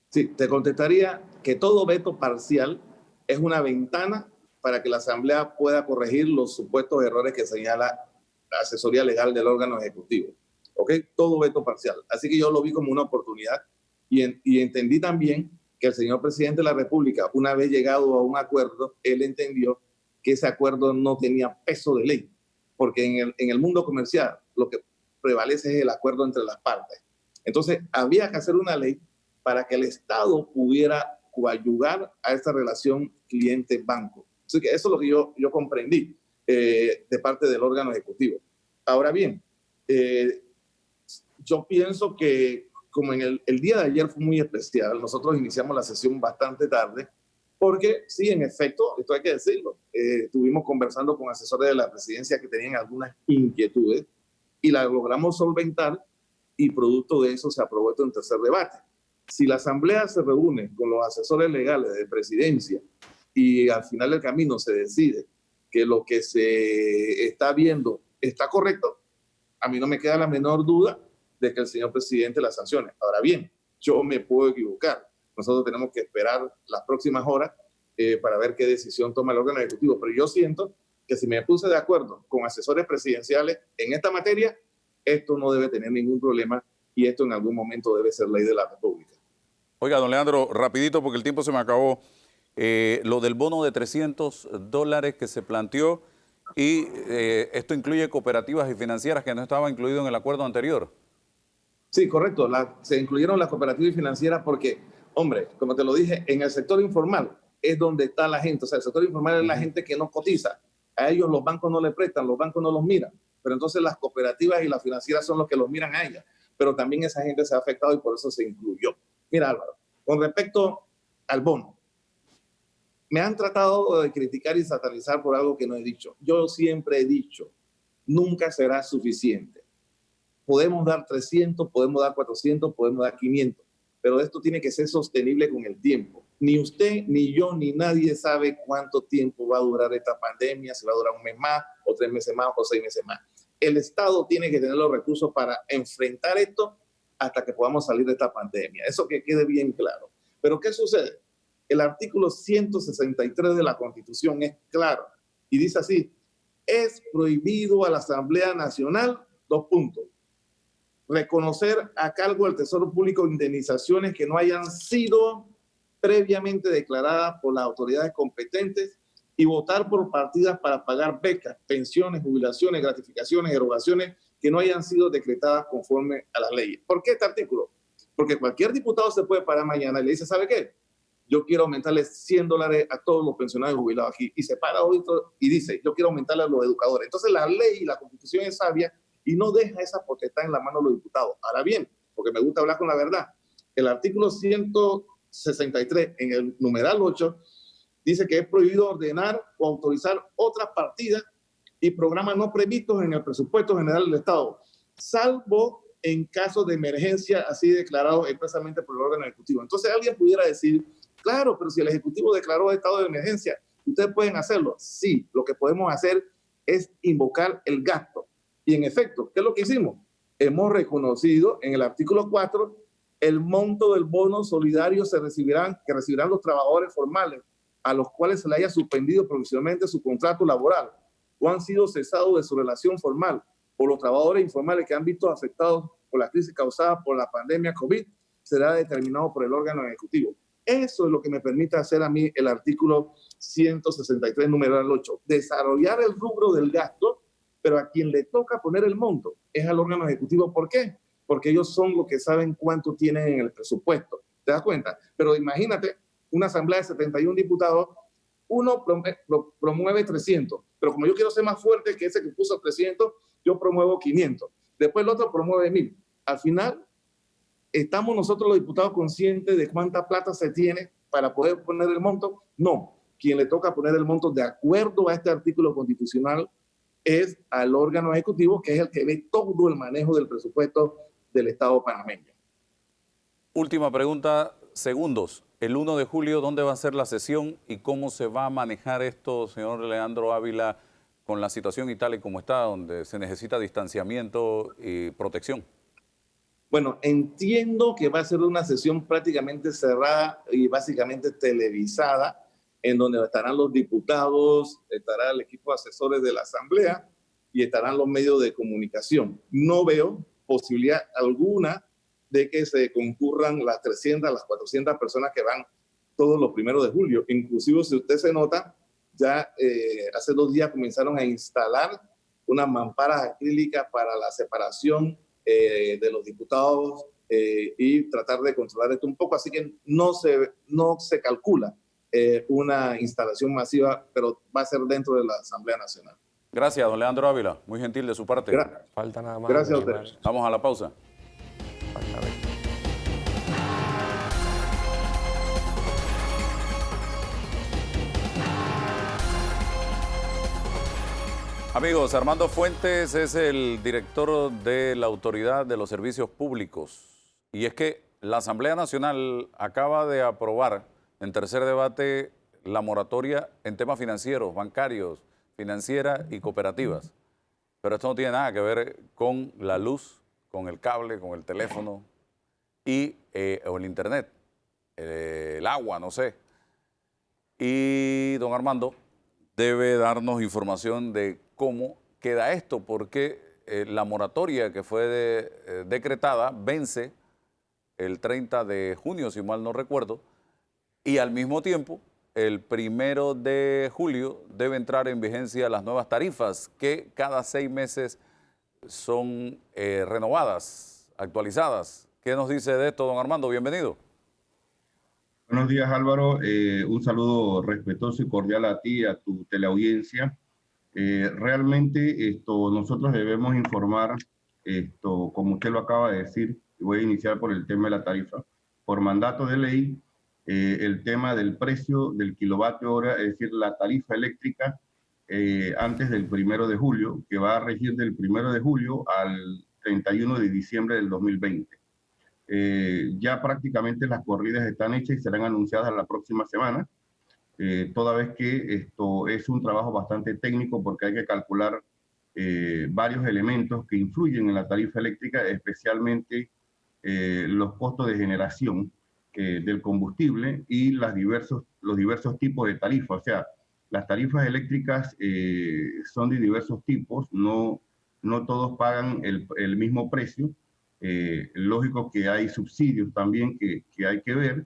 Sí, te contestaría que todo veto parcial es una ventana para que la Asamblea pueda corregir los supuestos errores que señala la asesoría legal del órgano ejecutivo. ¿Ok? Todo veto parcial. Así que yo lo vi como una oportunidad y entendí también que el señor presidente de la República, una vez llegado a un acuerdo, él entendió que ese acuerdo no tenía peso de ley, porque en el mundo comercial lo que prevalece es el acuerdo entre las partes. Entonces, había que hacer una ley para que el Estado pudiera coadyuvar a esta relación cliente-banco. Así que eso es lo que yo comprendí de parte del órgano ejecutivo. Ahora bien, yo pienso que como en el día de ayer fue muy especial, nosotros iniciamos la sesión bastante tarde, porque sí, en efecto, esto hay que decirlo, estuvimos conversando con asesores de la presidencia que tenían algunas inquietudes y la logramos solventar y producto de eso se aprobó esto en tercer debate. Si la Asamblea se reúne con los asesores legales de presidencia y al final del camino se decide que lo que se está viendo está correcto, a mí no me queda la menor duda de que el señor presidente la sancione. Ahora bien, yo me puedo equivocar. Nosotros tenemos que esperar las próximas horas para ver qué decisión toma el órgano ejecutivo. Pero yo siento que si me puse de acuerdo con asesores presidenciales en esta materia, esto no debe tener ningún problema y esto en algún momento debe ser ley de la República. Oiga, don Leandro, rapidito porque el tiempo se me acabó. Lo del bono de $300 que se planteó y esto incluye cooperativas y financieras que no estaba incluido en el acuerdo anterior. Sí, correcto. Se incluyeron las cooperativas y financieras porque, hombre, como te lo dije, en el sector informal es donde está la gente. O sea, el sector informal es la gente que no cotiza. A ellos los bancos no le prestan, los bancos no los miran. Pero entonces las cooperativas y las financieras son los que los miran a ellas. Pero también esa gente se ha afectado y por eso se incluyó. Mira, Álvaro, con respecto al bono, me han tratado de criticar y satanizar por algo que no he dicho. Yo siempre he dicho, nunca será suficiente. Podemos dar 300, podemos dar 400, podemos dar 500, pero esto tiene que ser sostenible con el tiempo. Ni usted, ni yo, ni nadie sabe cuánto tiempo va a durar esta pandemia, si va a durar un mes más, o 3 meses más, o 6 meses más. El Estado tiene que tener los recursos para enfrentar esto hasta que podamos salir de esta pandemia. Eso que quede bien claro. Pero ¿qué sucede? El artículo 163 de la Constitución es claro y dice así: es prohibido a la Asamblea Nacional, 2 puntos, reconocer a cargo del Tesoro Público indemnizaciones que no hayan sido previamente declaradas por las autoridades competentes y votar por partidas para pagar becas, pensiones, jubilaciones, gratificaciones, erogaciones que no hayan sido decretadas conforme a las leyes. ¿Por qué este artículo? Porque cualquier diputado se puede parar mañana y le dice, ¿sabe qué? Yo quiero aumentarle $100 a todos los pensionados jubilados aquí. Y se para hoy y dice, yo quiero aumentarle a los educadores. Entonces la ley y la Constitución es sabia y no deja esa potestad en la mano de los diputados. Ahora bien, porque me gusta hablar con la verdad, el artículo 163 en el numeral 8 dice que es prohibido ordenar o autorizar otras partidas y programas no previstos en el presupuesto general del Estado, salvo en casos de emergencia así declarados expresamente por el órgano ejecutivo. Entonces alguien pudiera decir, claro, pero si el Ejecutivo declaró estado de emergencia, ¿ustedes pueden hacerlo? Sí, lo que podemos hacer es invocar el gasto. Y en efecto, ¿qué es lo que hicimos? Hemos reconocido en el artículo 4 el monto del bono solidario que recibirán los trabajadores formales a los cuales se le haya suspendido provisionalmente su contrato laboral o han sido cesados de su relación formal, o los trabajadores informales que han visto afectados por la crisis causada por la pandemia COVID, será determinado por el órgano ejecutivo. Eso es lo que me permite hacer a mí el artículo 163, numeral 8, desarrollar el rubro del gasto, pero a quien le toca poner el monto es al órgano ejecutivo. ¿Por qué? Porque ellos son los que saben cuánto tienen en el presupuesto. ¿Te das cuenta? Pero imagínate una asamblea de 71 diputados, uno promueve 300, pero como yo quiero ser más fuerte que ese que puso 300, yo promuevo 500. Después el otro promueve 1000. Al final, ¿estamos nosotros los diputados conscientes de cuánta plata se tiene para poder poner el monto? No. Quien le toca poner el monto de acuerdo a este artículo constitucional es al órgano ejecutivo, que es el que ve todo el manejo del presupuesto del Estado panameño. Última pregunta, segundos. El 1 de julio, ¿dónde va a ser la sesión y cómo se va a manejar esto, señor Leandro Ávila, con la situación y tal y como está, donde se necesita distanciamiento y protección? Bueno, entiendo que va a ser una sesión prácticamente cerrada y básicamente televisada, en donde estarán los diputados, estará el equipo de asesores de la Asamblea y estarán los medios de comunicación. No veo posibilidad alguna de que se concurran las 300, las 400 personas que van todos los 1 de julio. Inclusive, si usted se nota, ya hace 2 días comenzaron a instalar unas mamparas acrílicas para la separación de los diputados y tratar de controlar esto un poco. Así que no se calcula una instalación masiva, pero va a ser dentro de la Asamblea Nacional. Gracias, don Leandro Ávila. Muy gentil de su parte. Falta nada más. Gracias a ustedes. Vamos a la pausa. Falta ver. Amigos, Armando Fuentes es el director de la Autoridad de los Servicios Públicos. Y es que la Asamblea Nacional acaba de aprobar en tercer debate la moratoria en temas financieros, bancarios, financieras y cooperativas. Pero esto no tiene nada que ver con la luz, con el cable, con el teléfono o el internet, el agua, no sé. Y don Armando debe darnos información de cómo queda esto, porque la moratoria que fue decretada vence el 30 de junio, si mal no recuerdo, y al mismo tiempo, el 1 de julio debe entrar en vigencia las nuevas tarifas que cada 6 meses son renovadas, actualizadas. ¿Qué nos dice de esto, don Armando? Bienvenido. Buenos días, Álvaro. Un saludo respetuoso y cordial a ti y a tu teleaudiencia. Realmente nosotros debemos informar, como usted lo acaba de decir, y voy a iniciar por el tema de la tarifa. Por mandato de ley, el tema del precio del kilovatio hora, es decir, la tarifa eléctrica, antes del 1 de julio, que va a regir del 1 de julio al 31 de diciembre del 2020. Ya prácticamente las corridas están hechas y serán anunciadas la próxima semana, toda vez que esto es un trabajo bastante técnico porque hay que calcular varios elementos que influyen en la tarifa eléctrica, especialmente los costos de generación del combustible y los diversos tipos de tarifas. O sea, las tarifas eléctricas son de diversos tipos, no todos pagan el mismo precio. Lógico que hay subsidios también que hay que ver,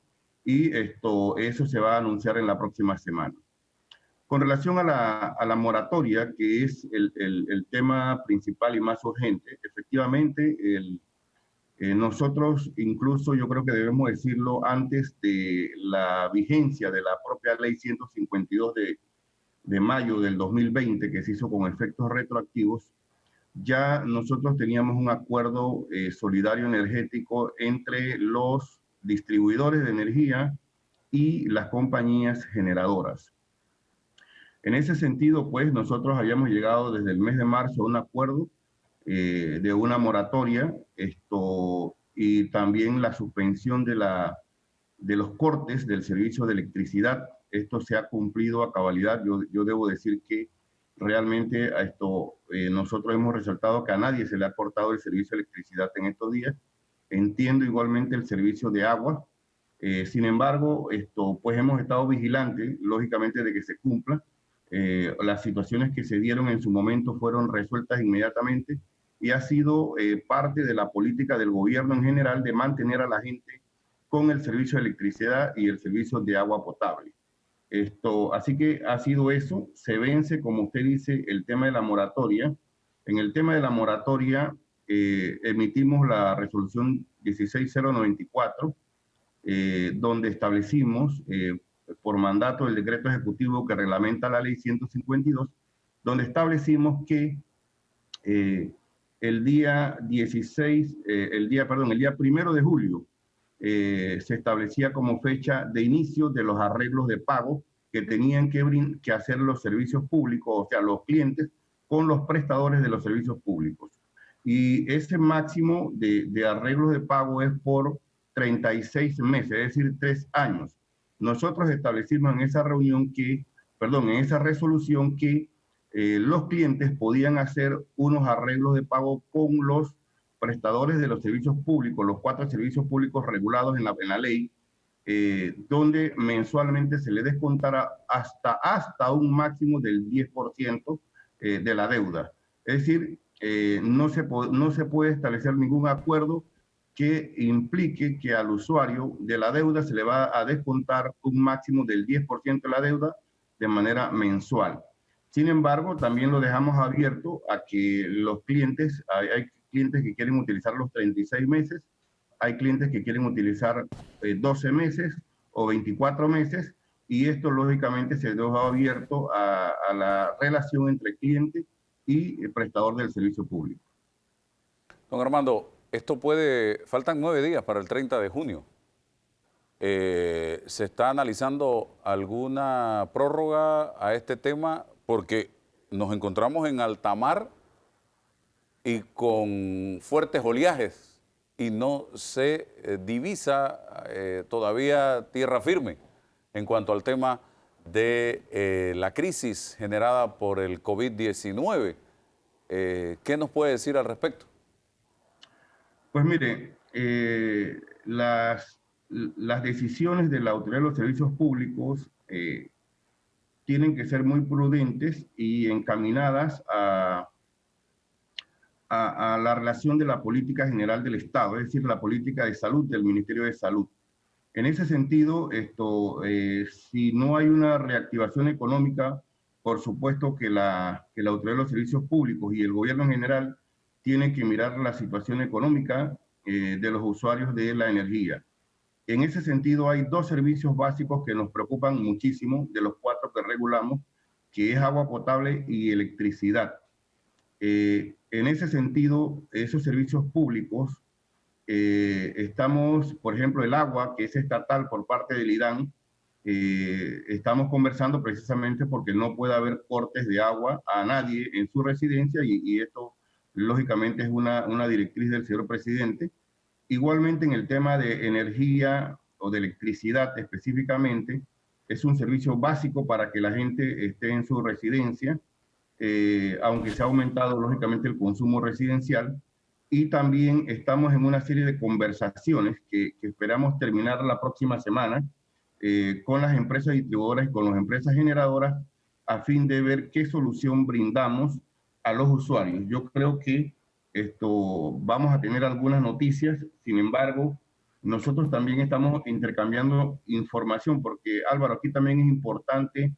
y eso se va a anunciar en la próxima semana. Con relación a la moratoria, que es el tema principal y más urgente, efectivamente, nosotros incluso yo creo que debemos decirlo antes de la vigencia de la propia ley 152 de mayo del 2020, que se hizo con efectos retroactivos. Ya nosotros teníamos un acuerdo solidario energético entre los distribuidores de energía y las compañías generadoras. En ese sentido, pues, nosotros habíamos llegado desde el mes de marzo a un acuerdo de una moratoria, y también la suspensión de los cortes del servicio de electricidad. Esto se ha cumplido a cabalidad. Yo debo decir que realmente nosotros hemos resaltado que a nadie se le ha cortado el servicio de electricidad en estos días. Entiendo igualmente el servicio de agua. Sin embargo, pues hemos estado vigilantes, lógicamente, de que se cumpla. Las situaciones que se dieron en su momento fueron resueltas inmediatamente y ha sido parte de la política del gobierno en general de mantener a la gente con el servicio de electricidad y el servicio de agua potable. Así que ha sido eso. Se vence, como usted dice, el tema de la moratoria. En el tema de la moratoria emitimos la resolución 16094, donde establecimos, por mandato del decreto ejecutivo que reglamenta la ley 152, donde establecimos que el día 1 de julio se establecía como fecha de inicio de los arreglos de pago que tenían que hacer los servicios públicos, o sea, los clientes, con los prestadores de los servicios públicos. Y ese máximo de arreglos de pago es por 36 meses, es decir, 3 años. Nosotros establecimos en esa en esa resolución que los clientes podían hacer unos arreglos de pago con los prestadores de los servicios públicos, los 4 servicios públicos regulados en la ley, donde mensualmente se le descontara hasta un máximo del 10% de la deuda. Es decir, no se puede establecer ningún acuerdo que implique que al usuario de la deuda se le va a descontar un máximo del 10% de la deuda de manera mensual. Sin embargo, también lo dejamos abierto a que los clientes, hay clientes que quieren utilizar los 36 meses, hay clientes que quieren utilizar 12 meses o 24 meses, y esto lógicamente se deja abierto a la relación entre cliente y el prestador del servicio público. Don Armando, faltan 9 días para el 30 de junio. ¿Se está analizando alguna prórroga a este tema? Porque nos encontramos en alta mar y con fuertes oleajes y no se divisa todavía tierra firme en cuanto al tema de la crisis generada por el COVID-19. ¿Qué nos puede decir al respecto? Pues mire, las decisiones de la Autoridad de los Servicios Públicos tienen que ser muy prudentes y encaminadas a la relación de la política general del Estado, es decir, la política de salud del Ministerio de Salud. En ese sentido, si no hay una reactivación económica, por supuesto que la Autoridad de los Servicios Públicos y el gobierno en general tienen que mirar la situación económica de los usuarios de la energía. En ese sentido, hay dos servicios básicos que nos preocupan muchísimo, de los 4 que regulamos, que es agua potable y electricidad. En ese sentido, esos servicios públicos, estamos, por ejemplo, el agua, que es estatal por parte del IDAN, estamos conversando precisamente porque no puede haber cortes de agua a nadie en su residencia y esto, lógicamente, es una directriz del señor presidente. Igualmente, en el tema de energía o de electricidad específicamente, es un servicio básico para que la gente esté en su residencia, aunque se ha aumentado, lógicamente, el consumo residencial. Y también estamos en una serie de conversaciones que esperamos terminar la próxima semana con las empresas distribuidoras y con las empresas generadoras a fin de ver qué solución brindamos a los usuarios. Yo creo que vamos a tener algunas noticias, sin embargo, nosotros también estamos intercambiando información porque, Álvaro, aquí también es importante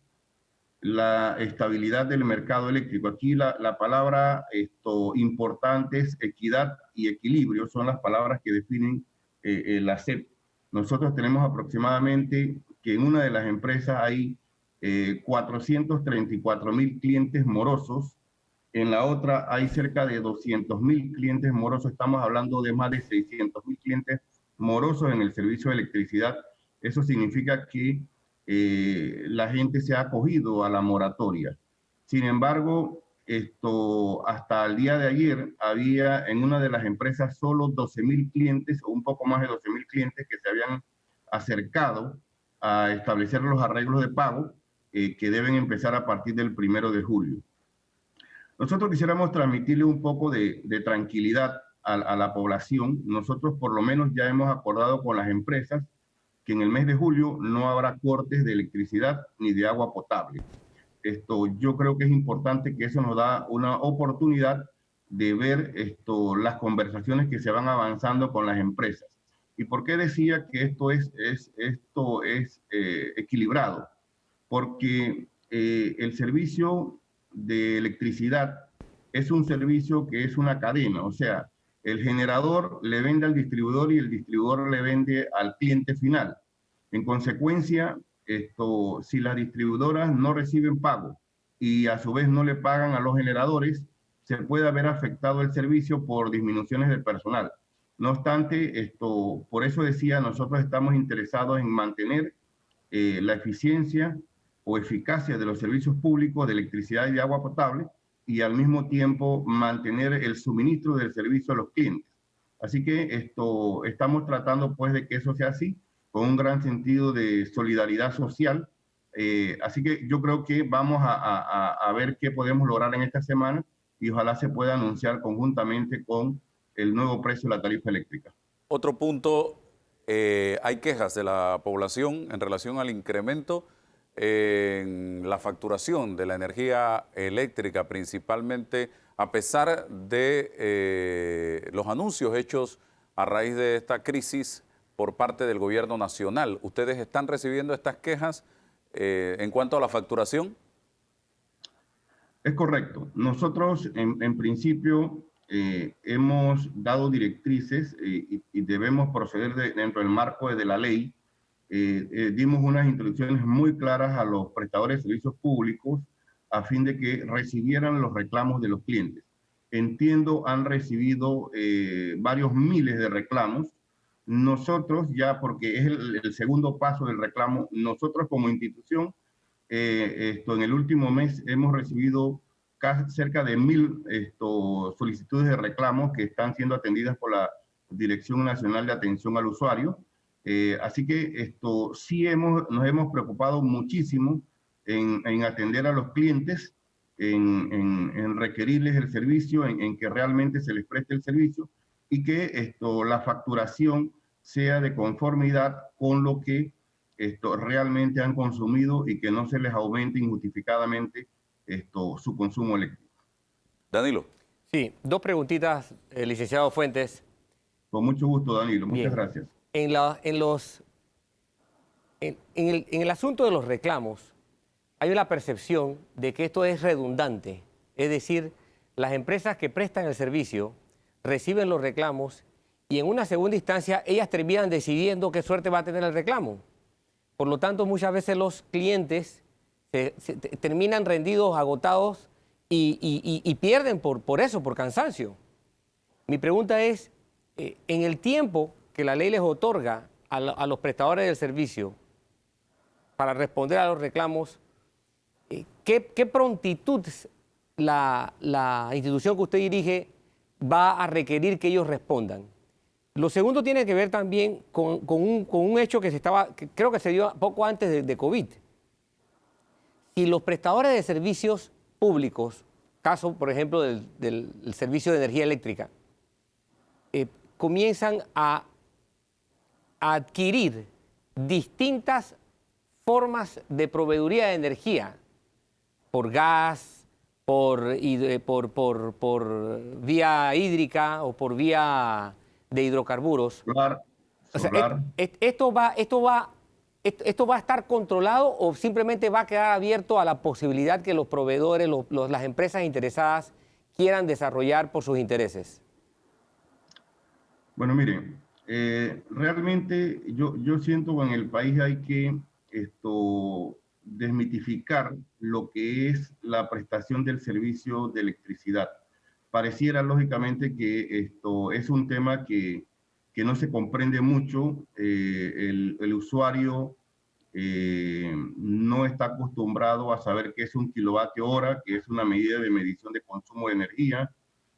la estabilidad del mercado eléctrico. Aquí la palabra importante es equidad y equilibrio, son las palabras que definen la SEP. Nosotros tenemos aproximadamente que en una de las empresas hay 434,000 clientes morosos, en la otra hay cerca de 200,000 clientes morosos, estamos hablando de más de 600,000 clientes morosos en el servicio de electricidad. Eso significa que la gente se ha acogido a la moratoria. Sin embargo, hasta el día de ayer había en una de las empresas solo 12,000 clientes o un poco más de 12,000 clientes que se habían acercado a establecer los arreglos de pago que deben empezar a partir del 1 de julio. Nosotros quisiéramos transmitirle un poco de tranquilidad a la población. Nosotros por lo menos ya hemos acordado con las empresas que en el mes de julio no habrá cortes de electricidad ni de agua potable. Yo creo que es importante que eso nos da una oportunidad de ver las conversaciones que se van avanzando con las empresas. ¿Y por qué decía que esto es equilibrado? Porque el servicio de electricidad es un servicio que es una cadena, o sea, el generador le vende al distribuidor y el distribuidor le vende al cliente final. En consecuencia, si las distribuidoras no reciben pago y a su vez no le pagan a los generadores, se puede haber afectado el servicio por disminuciones de personal. No obstante, por eso decía, nosotros estamos interesados en mantener la eficiencia o eficacia de los servicios públicos de electricidad y de agua potable y al mismo tiempo mantener el suministro del servicio a los clientes. Así que estamos tratando pues de que eso sea así, con un gran sentido de solidaridad social. Así que yo creo que vamos a ver qué podemos lograr en esta semana y ojalá se pueda anunciar conjuntamente con el nuevo precio de la tarifa eléctrica. Otro punto, hay quejas de la población en relación al incremento en la facturación de la energía eléctrica, principalmente a pesar de los anuncios hechos a raíz de esta crisis por parte del gobierno nacional. ¿Ustedes están recibiendo estas quejas en cuanto a la facturación? Es correcto. Nosotros, en principio, hemos dado directrices y debemos proceder dentro del marco de la ley. Dimos unas instrucciones muy claras a los prestadores de servicios públicos a fin de que recibieran los reclamos de los clientes. Entiendo, han recibido varios miles de reclamos. Nosotros ya, porque es el segundo paso del reclamo, nosotros como institución, en el último mes hemos recibido cerca de 1000 solicitudes de reclamos que están siendo atendidas por la Dirección Nacional de Atención al Usuario. Así que sí nos hemos preocupado muchísimo en atender a los clientes, en requerirles el servicio, en que realmente se les preste el servicio y que la facturación sea de conformidad con lo que realmente han consumido y que no se les aumente injustificadamente su consumo eléctrico. Danilo. Sí, dos preguntitas, licenciado Fuentes. Con mucho gusto, Danilo. Muchas gracias. En el asunto de los reclamos, hay una percepción de que esto es redundante. Es decir, las empresas que prestan el servicio reciben los reclamos y en una segunda instancia ellas terminan decidiendo qué suerte va a tener el reclamo. Por lo tanto, muchas veces los clientes terminan rendidos, agotados y pierden por eso, por cansancio. Mi pregunta es, en el tiempo que la ley les otorga a los prestadores del servicio para responder a los reclamos, ¿qué prontitud la institución que usted dirige va a requerir que ellos respondan? Lo segundo tiene que ver también con un hecho que creo que se dio poco antes de COVID. Si los prestadores de servicios públicos, caso por ejemplo del servicio de energía eléctrica, comienzan a adquirir distintas formas de proveeduría de energía, por gas, por vía hídrica o por vía de hidrocarburos. Solar. O sea, ¿esto va a estar controlado o simplemente va a quedar abierto a la posibilidad que los proveedores, las empresas interesadas quieran desarrollar por sus intereses? Bueno, miren, realmente yo siento que en el país hay que desmitificar lo que es la prestación del servicio de electricidad. Pareciera lógicamente que esto es un tema que no se comprende mucho. El usuario no está acostumbrado a saber qué es un kilovatio hora, que es una medida de medición de consumo de energía.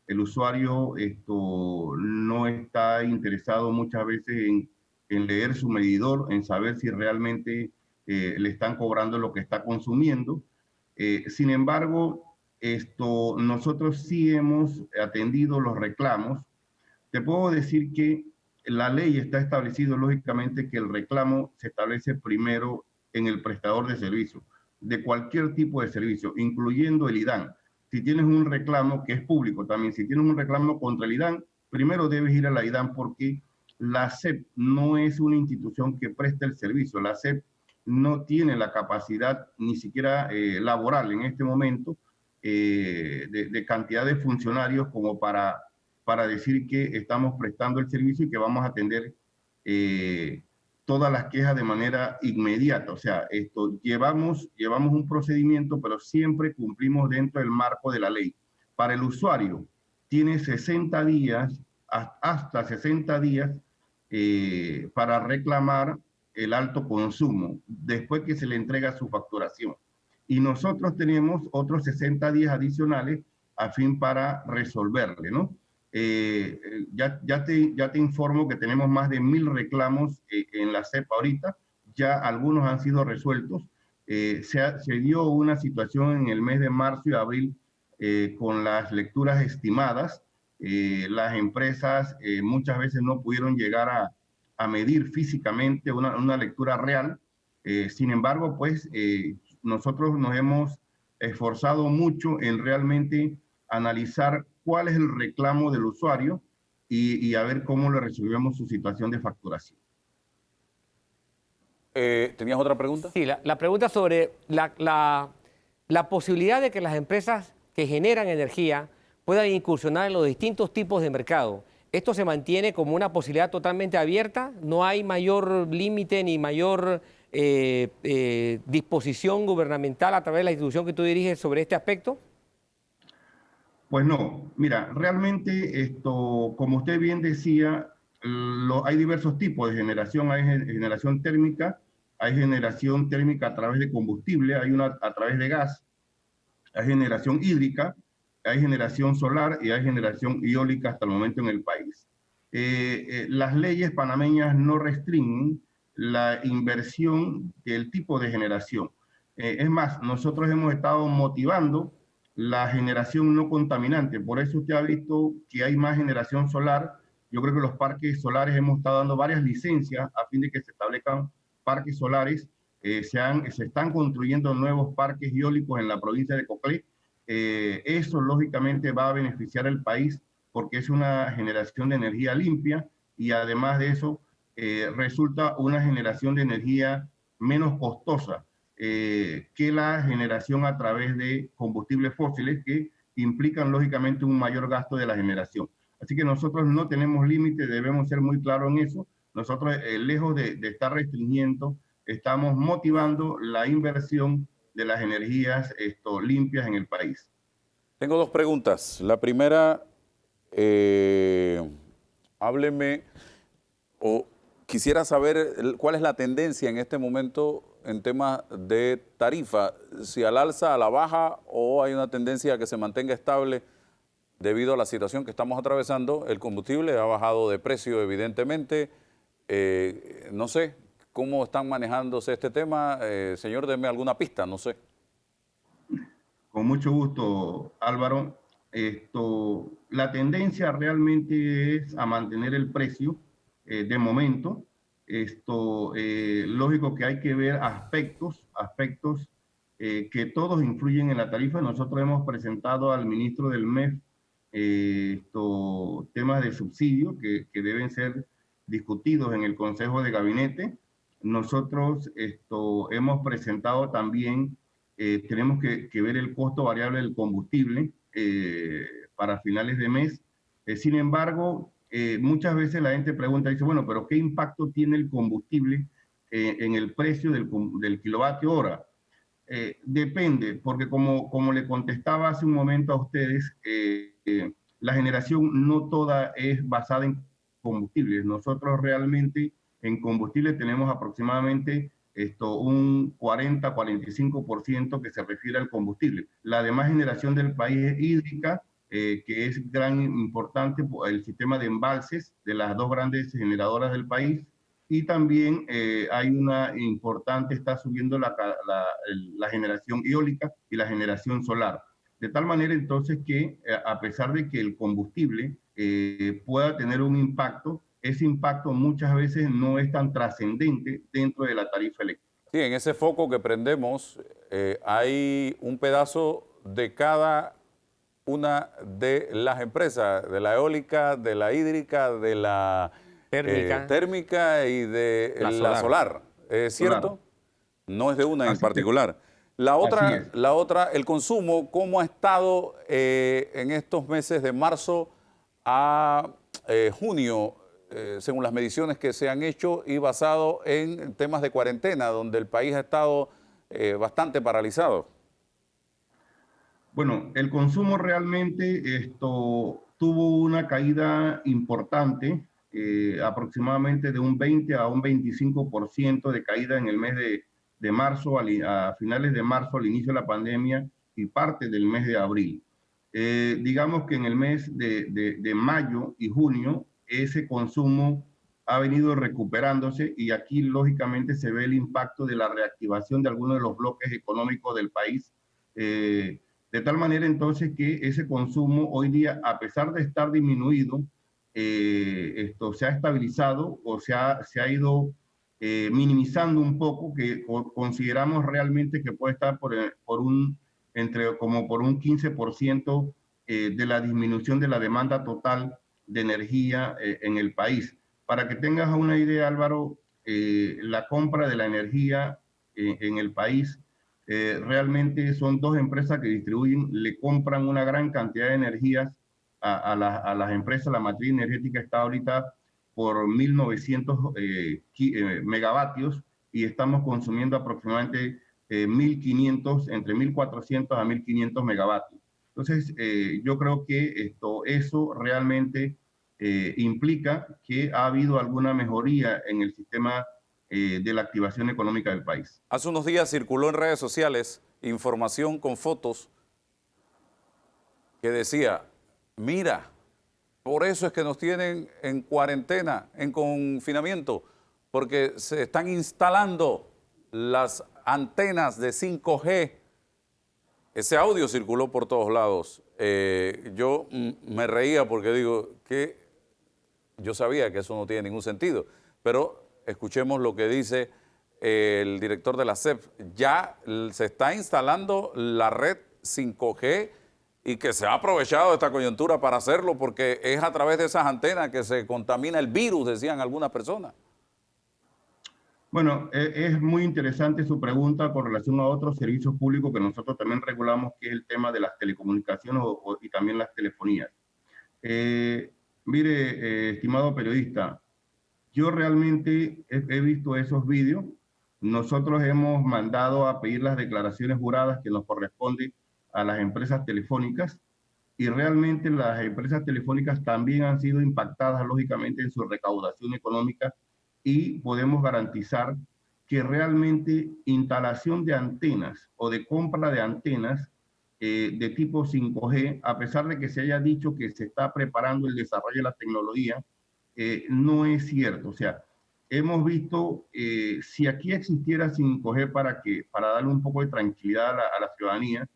El usuario no está interesado muchas veces en leer su medidor, en saber si realmente le están cobrando lo que está consumiendo. Sin embargo, nosotros sí hemos atendido los reclamos. Te puedo decir que la ley está establecido lógicamente que el reclamo se establece primero en el prestador de servicio, de cualquier tipo de servicio, incluyendo el IDAN. Si tienes un reclamo que es público también, si tienes un reclamo contra el IDAN, primero debes ir a la IDAN porque la SEP no es una institución que presta el servicio. La SEP no tiene la capacidad ni siquiera laboral en este momento de cantidad de funcionarios como para decir que estamos prestando el servicio y que vamos a atender todas las quejas de manera inmediata. O sea, llevamos un procedimiento, pero siempre cumplimos dentro del marco de la ley. Para el usuario, tiene 60 días, hasta 60 días, para reclamar el alto consumo, después que se le entrega su facturación. Y nosotros tenemos otros 60 días adicionales a fin para resolverle, ¿no? Ya te informo que tenemos más de 1000 reclamos en la CEP ahorita, ya algunos han sido resueltos. Se dio una situación en el mes de marzo y abril con las lecturas estimadas. Las empresas muchas veces no pudieron llegar a medir físicamente una lectura real. Sin embargo, pues nosotros nos hemos esforzado mucho en realmente analizar cuál es el reclamo del usuario y a ver cómo le resolvemos su situación de facturación. ¿Tenías otra pregunta? Sí, la pregunta sobre la posibilidad de que las empresas que generan energía puedan incursionar en los distintos tipos de mercado. ¿Esto se mantiene como una posibilidad totalmente abierta? ¿No hay mayor límite ni mayor disposición gubernamental a través de la institución que tú diriges sobre este aspecto? Pues no, mira, realmente como usted bien decía, hay diversos tipos de generación. Hay generación térmica, hay generación térmica a través de combustible, hay una a través de gas. hay generación hídrica, hay generación solar y hay generación eólica hasta el momento en el país. Las leyes panameñas no restringen la inversión del tipo de generación. Es más, nosotros hemos estado motivando la generación no contaminante. Por eso usted ha visto que hay más generación solar. Yo creo que los parques solares hemos estado dando varias licencias a fin de que se establezcan parques solares. Se están construyendo nuevos parques eólicos en la provincia de Coclé. Eso lógicamente va a beneficiar al país porque es una generación de energía limpia y además de eso resulta una generación de energía menos costosa que la generación a través de combustibles fósiles que implican lógicamente un mayor gasto de la generación. Así que nosotros no tenemos límite, debemos ser muy claros en eso. Nosotros, lejos de estar restringiendo, estamos motivando la inversión de las energías limpias en el país. Tengo dos preguntas. La primera, hábleme o quisiera saber cuál es la tendencia en este momento en temas de tarifa, si al alza, a la baja o hay una tendencia a que se mantenga estable debido a la situación que estamos atravesando. El combustible ha bajado de precio evidentemente. No sé cómo están manejándose este tema. Señor, deme alguna pista, no sé. Con mucho gusto, Álvaro. La tendencia realmente es a mantener el precio de momento. Lógico que hay que ver aspectos que todos influyen en la tarifa. Nosotros hemos presentado al ministro del MEF temas de subsidio que deben ser discutidos en el Consejo de Gabinete. Nosotros hemos presentado también, tenemos que ver el costo variable del combustible para finales de mes. Sin embargo, muchas veces la gente pregunta, dice, bueno, pero ¿qué impacto tiene el combustible en el precio del kilovatio hora? Depende, porque como le contestaba hace un momento a ustedes, la generación no toda es basada en combustibles. Nosotros realmente en combustible tenemos aproximadamente un 40-45% que se refiere al combustible. La demás generación del país es hídrica, que es gran importante el sistema de embalses de las dos grandes generadoras del país, y también hay una importante, está subiendo la generación eólica y la generación solar. De tal manera entonces que a pesar de que el combustible pueda tener un impacto, ese impacto muchas veces no es tan trascendente dentro de la tarifa eléctrica. Sí, en ese foco que prendemos hay un pedazo de cada una de las empresas, de la eólica, de la hídrica, de la térmica y de la solar. ¿Es cierto? No es de una en particular. La otra, el consumo, ¿cómo ha estado en estos meses de marzo a junio, según las mediciones que se han hecho y basado en temas de cuarentena, donde el país ha estado bastante paralizado? Bueno, el consumo realmente tuvo una caída importante, aproximadamente de un 20 a un 25% de caída en el mes de marzo, a finales de marzo, al inicio de la pandemia y parte del mes de abril. Digamos que en el mes de mayo y junio, ese consumo ha venido recuperándose y aquí lógicamente se ve el impacto de la reactivación de algunos de los bloques económicos del país. De tal manera entonces que ese consumo hoy día, a pesar de estar disminuido, se ha estabilizado o se ha ido minimizando un poco, que consideramos realmente que puede estar por un 15% de la disminución de la demanda total de energía en el país. Para que tengas una idea, Álvaro, la compra de la energía en el país, realmente son dos empresas que le compran una gran cantidad de energías a las empresas. La matriz energética está ahorita por 1.900 megavatios y estamos consumiendo aproximadamente 1.500, entre 1.400 a 1.500 megavatios. Entonces, yo creo que eso realmente implica que ha habido alguna mejoría en el sistema de la activación económica del país. Hace unos días circuló en redes sociales información con fotos que decía, mira, por eso es que nos tienen en cuarentena, en confinamiento, porque se están instalando las antenas de 5G. Ese audio circuló por todos lados. Yo me reía porque digo que yo sabía que eso no tiene ningún sentido, pero escuchemos lo que dice el director de la SEP. Ya se está instalando la red 5G y que se ha aprovechado de esta coyuntura para hacerlo porque es a través de esas antenas que se contamina el virus, decían algunas personas. Bueno, es muy interesante su pregunta con relación a otros servicios públicos que nosotros también regulamos, que es el tema de las telecomunicaciones y también las telefonías. Mire, estimado periodista, yo realmente he visto esos vídeos. Nosotros hemos mandado a pedir las declaraciones juradas que nos corresponden a las empresas telefónicas y realmente las empresas telefónicas también han sido impactadas lógicamente en su recaudación económica y podemos garantizar que realmente instalación de antenas o de compra de antenas de tipo 5G, a pesar de que se haya dicho que se está preparando el desarrollo de la tecnología, no es cierto. O sea, hemos visto, si aquí existiera 5G para darle un poco de tranquilidad a la ciudadanía,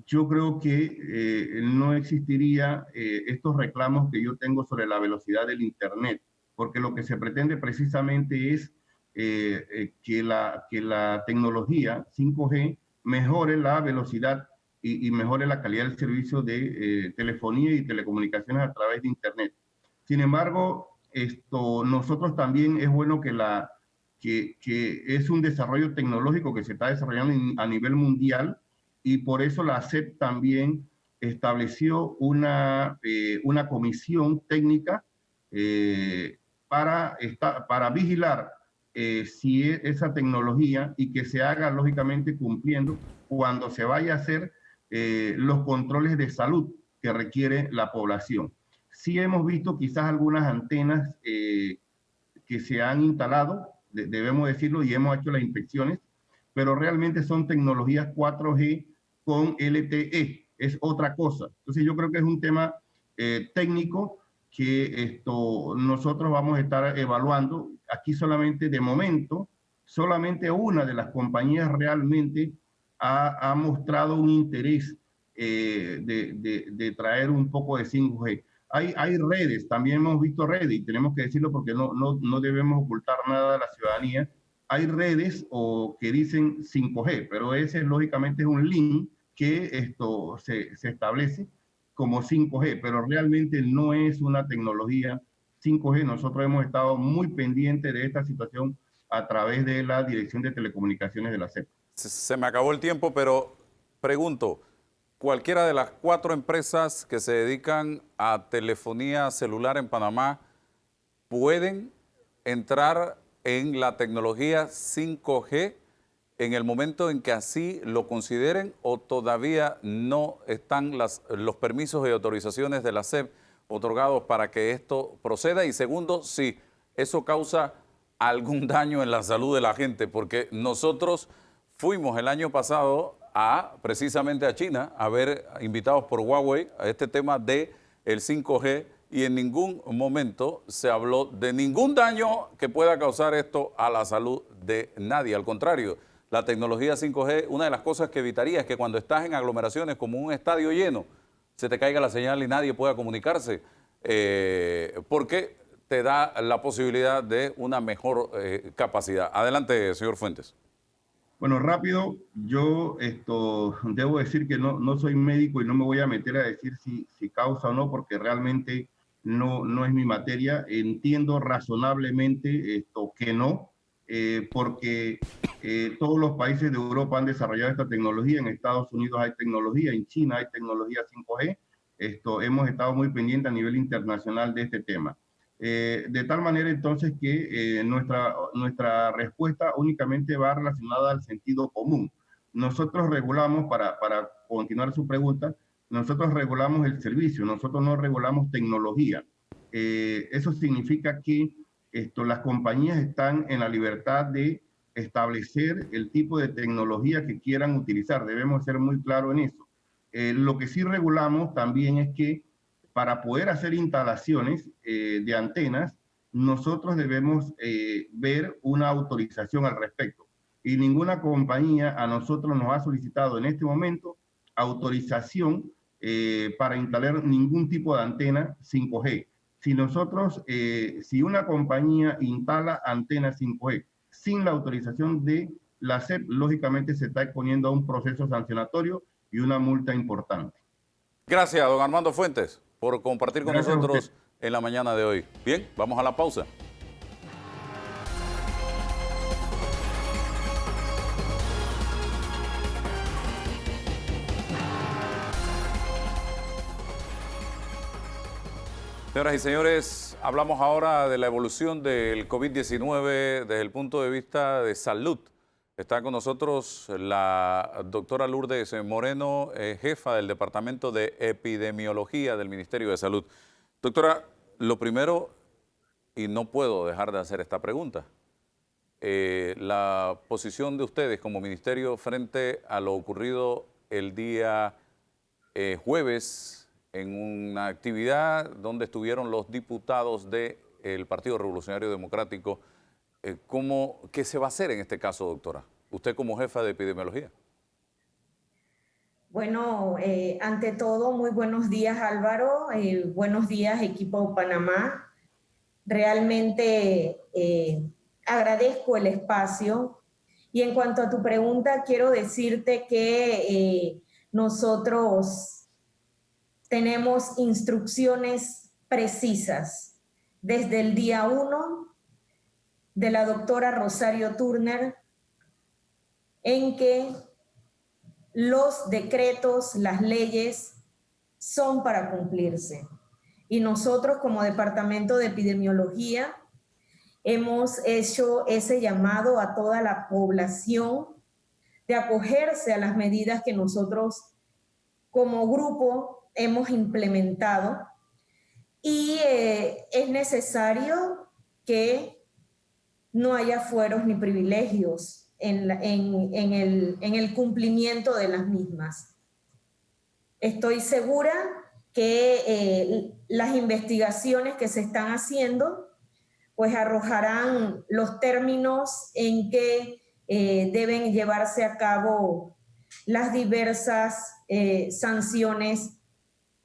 yo creo que no existiría estos reclamos que yo tengo sobre la velocidad del Internet, porque lo que se pretende precisamente es que la tecnología 5G mejore la velocidad y mejore la calidad del servicio de telefonía y telecomunicaciones a través de Internet. Sin embargo, nosotros también es bueno que es un desarrollo tecnológico que se está desarrollando a nivel mundial y por eso la SEP también estableció una comisión técnica para vigilar si esa tecnología y que se haga lógicamente cumpliendo cuando se vaya a hacer los controles de salud que requiere la población. Sí hemos visto quizás algunas antenas que se han instalado, debemos decirlo, y hemos hecho las inspecciones, pero realmente son tecnologías 4G con LTE, es otra cosa. Entonces yo creo que es un tema técnico que nosotros vamos a estar evaluando. Aquí solamente de momento, solamente una de las compañías realmente ha mostrado un interés de traer un poco de 5G. Hay redes, también hemos visto redes, y tenemos que decirlo porque no debemos ocultar nada a la ciudadanía. Hay redes que dicen 5G, pero ese lógicamente es un link que se establece como 5G, pero realmente no es una tecnología 5G. Nosotros hemos estado muy pendientes de esta situación a través de la Dirección de Telecomunicaciones de la SEP. Se me acabó el tiempo, pero pregunto, ¿cualquiera de las 4 empresas que se dedican a telefonía celular en Panamá pueden entrar en la tecnología 5G en el momento en que así lo consideren o todavía no están los permisos y autorizaciones de la SEP otorgados para que esto proceda? Y segundo, si eso causa algún daño en la salud de la gente, porque nosotros fuimos el año pasado precisamente a China a ver, invitados por Huawei, a este tema de el 5G, y en ningún momento se habló de ningún daño que pueda causar esto a la salud de nadie. Al contrario, la tecnología 5G, una de las cosas que evitaría es que cuando estás en aglomeraciones como un estadio lleno, se te caiga la señal y nadie pueda comunicarse, porque te da la posibilidad de una mejor capacidad. Adelante, señor Fuentes. Bueno, rápido, yo debo decir que no soy médico y no me voy a meter a decir si causa o no, porque realmente no es mi materia. Entiendo razonablemente que no, porque todos los países de Europa han desarrollado esta tecnología. En Estados Unidos hay tecnología, en China hay tecnología 5G. Hemos estado muy pendientes a nivel internacional de este tema. De tal manera entonces que nuestra respuesta únicamente va relacionada al sentido común. Nosotros regulamos, para continuar su pregunta, nosotros regulamos el servicio, nosotros no regulamos tecnología. Eso significa que las compañías están en la libertad de establecer el tipo de tecnología que quieran utilizar. Debemos ser muy claros en eso. Lo que sí regulamos también es que para poder hacer instalaciones de antenas, nosotros debemos ver una autorización al respecto. Y ninguna compañía a nosotros nos ha solicitado en este momento autorización para instalar ningún tipo de antena 5G. Si nosotros, si una compañía instala antenas 5G sin la autorización de la SEP, lógicamente se está exponiendo a un proceso sancionatorio y una multa importante. Gracias, don Armando Fuentes, por compartir con Gracias nosotros en la mañana de hoy. Bien, vamos a la pausa. Señoras y señores, hablamos ahora de la evolución del COVID-19 desde el punto de vista de salud. Está con nosotros la doctora Lourdes Moreno, jefa del Departamento de Epidemiología del Ministerio de Salud. Doctora, lo primero, y no puedo dejar de hacer esta pregunta, la posición de ustedes como ministerio frente a lo ocurrido el día jueves en una actividad donde estuvieron los diputados del Partido Revolucionario Democrático. ¿Qué se va a hacer en este caso, doctora? Usted como jefa de epidemiología. Bueno, ante todo, muy buenos días, Álvaro. Buenos días, equipo Panamá. Realmente agradezco el espacio. Y en cuanto a tu pregunta, quiero decirte que nosotros tenemos instrucciones precisas desde el día 1 de la doctora Rosario Turner en que los decretos, las leyes son para cumplirse. Y nosotros como Departamento de Epidemiología hemos hecho ese llamado a toda la población de acogerse a las medidas que nosotros como grupo hemos implementado, y es necesario que no haya fueros ni privilegios en el cumplimiento de las mismas. Estoy segura que las investigaciones que se están haciendo pues arrojarán los términos en que deben llevarse a cabo las diversas sanciones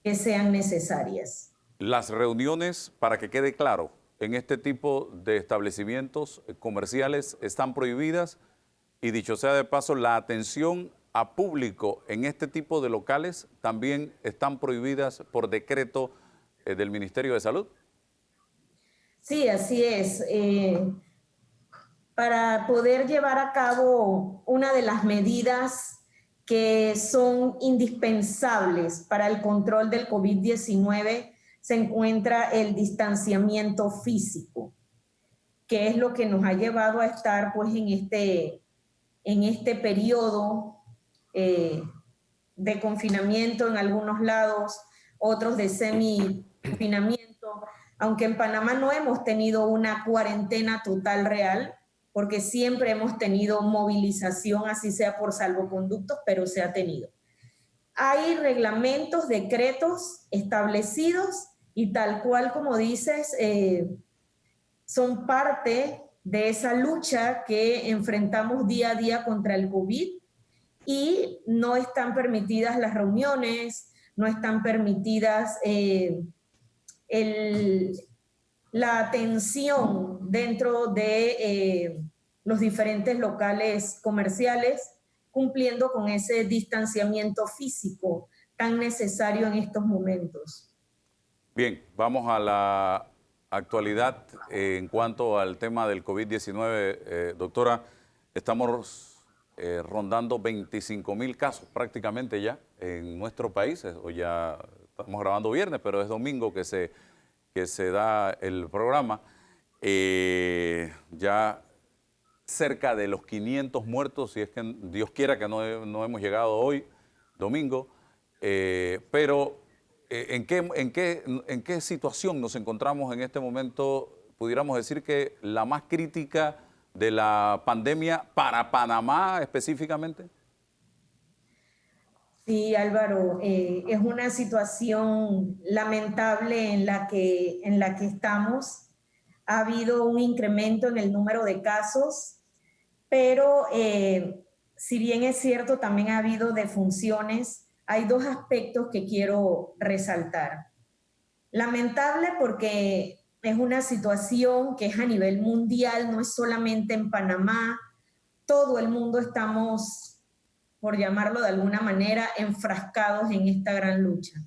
que sean necesarias. Las reuniones, para que quede claro, en este tipo de establecimientos comerciales están prohibidas, y dicho sea de paso, la atención a público en este tipo de locales también están prohibidas por decreto del Ministerio de Salud. Sí, así es. Para poder llevar a cabo una de las medidas que son indispensables para el control del COVID-19 se encuentra el distanciamiento físico, que es lo que nos ha llevado a estar pues en este periodo de confinamiento en algunos lados, otros de semi-confinamiento, aunque en Panamá no hemos tenido una cuarentena total real, porque siempre hemos tenido movilización, así sea por salvoconductos, pero se ha tenido. Hay reglamentos, decretos establecidos y tal cual como dices, son parte de esa lucha que enfrentamos día a día contra el COVID, y no están permitidas las reuniones, no están permitidas la atención dentro de los diferentes locales comerciales, cumpliendo con ese distanciamiento físico tan necesario en estos momentos. Bien, vamos a la actualidad en cuanto al tema del COVID-19. Doctora, estamos rondando 25.000 casos prácticamente ya en nuestro país. Hoy ya estamos grabando viernes, pero es domingo que se da el programa. Ya cerca de los 500 muertos, si es que Dios quiera que no hemos llegado hoy, domingo, pero ¿en qué situación nos encontramos en este momento? Pudiéramos decir que la más crítica de la pandemia para Panamá específicamente. Sí, Álvaro, es una situación lamentable en la que estamos. Ha habido un incremento en el número de casos, pero si bien es cierto, también ha habido defunciones. Hay dos aspectos que quiero resaltar. Lamentable porque es una situación que es a nivel mundial, no es solamente en Panamá. Todo el mundo estamos, por llamarlo de alguna manera, enfrascados en esta gran lucha.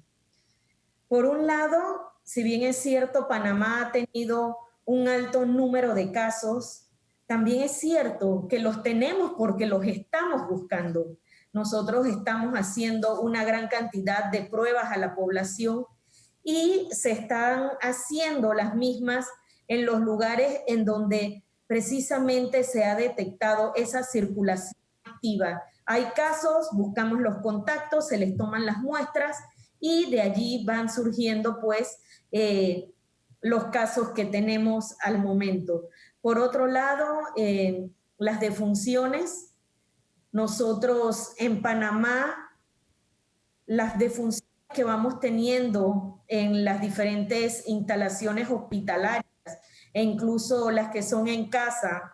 Por un lado, si bien es cierto, Panamá ha tenido un alto número de casos, también es cierto que los tenemos porque los estamos buscando. Nosotros estamos haciendo una gran cantidad de pruebas a la población y se están haciendo las mismas en los lugares en donde precisamente se ha detectado esa circulación activa. Hay casos, buscamos los contactos, se les toman las muestras y de allí van surgiendo pues los casos que tenemos al momento. Por otro lado, las defunciones. Nosotros en Panamá, las defunciones que vamos teniendo en las diferentes instalaciones hospitalarias e incluso las que son en casa,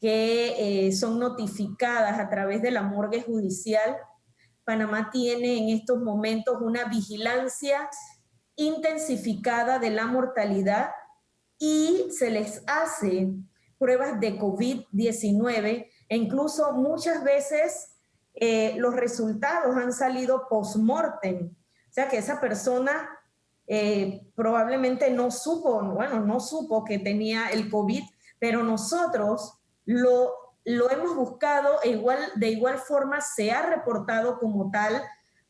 que son notificadas a través de la morgue judicial, Panamá tiene en estos momentos una vigilancia intensificada de la mortalidad y se les hace pruebas de COVID-19 e incluso muchas veces los resultados han salido post-mortem. O sea que esa persona probablemente no supo que tenía el COVID, pero nosotros lo hemos buscado de igual forma se ha reportado como tal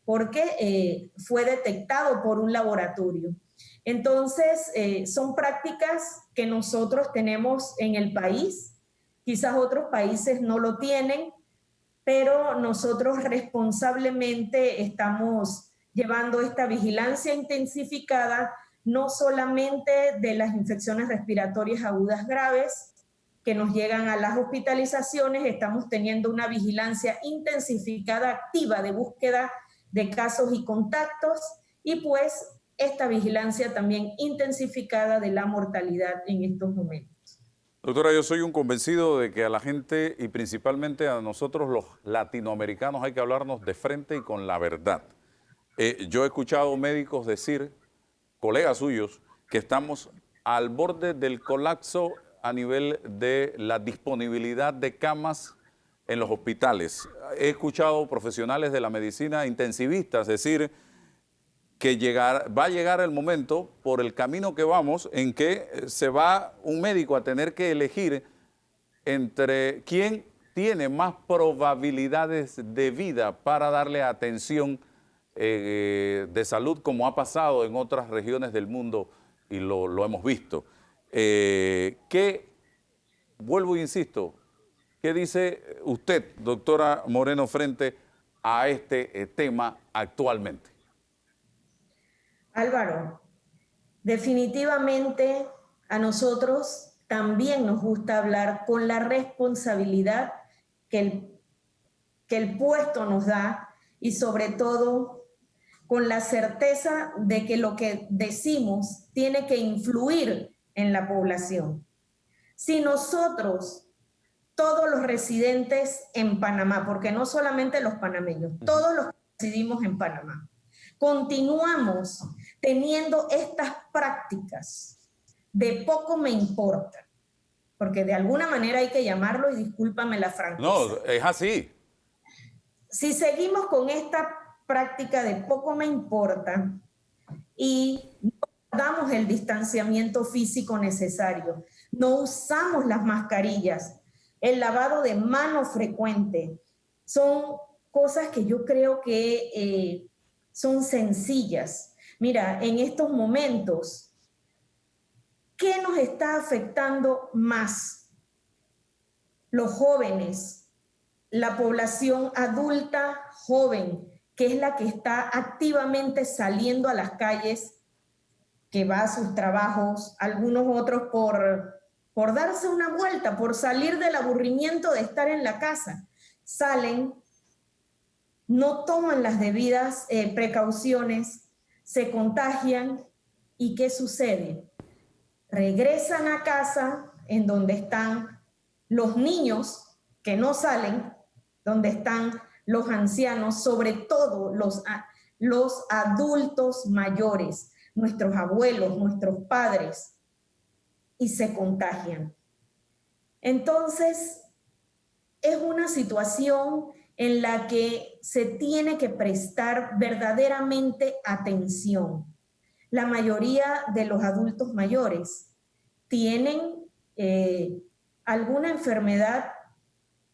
porque fue detectado por un laboratorio. Entonces, son prácticas que nosotros tenemos en el país, quizás otros países no lo tienen, pero nosotros responsablemente estamos llevando esta vigilancia intensificada, no solamente de las infecciones respiratorias agudas graves que nos llegan a las hospitalizaciones, estamos teniendo una vigilancia intensificada, activa de búsqueda de casos y contactos, y pues esta vigilancia también intensificada de la mortalidad en estos momentos. Doctora, yo soy un convencido de que a la gente y principalmente a nosotros los latinoamericanos hay que hablarnos de frente y con la verdad. Yo he escuchado médicos decir, colegas suyos, que estamos al borde del colapso a nivel de la disponibilidad de camas en los hospitales. He escuchado profesionales de la medicina intensivistas decir que va a llegar el momento, por el camino que vamos, en que se va un médico a tener que elegir entre quién tiene más probabilidades de vida para darle atención de salud, como ha pasado en otras regiones del mundo y lo hemos visto. Vuelvo e insisto, ¿qué dice usted, doctora Moreno, frente a este tema actualmente? Álvaro, definitivamente a nosotros también nos gusta hablar con la responsabilidad que el puesto nos da y sobre todo con la certeza de que lo que decimos tiene que influir en la población. Si nosotros, todos los residentes en Panamá, porque no solamente los panameños, todos los que residimos en Panamá, continuamos teniendo estas prácticas de poco me importa, porque de alguna manera hay que llamarlo, y discúlpame la franqueza. No, es así. Si seguimos con esta práctica de poco me importa y no damos el distanciamiento físico necesario, no usamos las mascarillas, el lavado de manos frecuente, son cosas que yo creo que son sencillas. Mira, en estos momentos, ¿qué nos está afectando más? Los jóvenes, la población adulta joven, que es la que está activamente saliendo a las calles, que va a sus trabajos, algunos otros por darse una vuelta, por salir del aburrimiento de estar en la casa. Salen, no toman las debidas precauciones, se contagian y ¿qué sucede? Regresan a casa en donde están los niños que no salen, donde están los ancianos, sobre todo los adultos mayores, nuestros abuelos, nuestros padres, y se contagian. Entonces, es una situación en la que se tiene que prestar verdaderamente atención. La mayoría de los adultos mayores tienen alguna enfermedad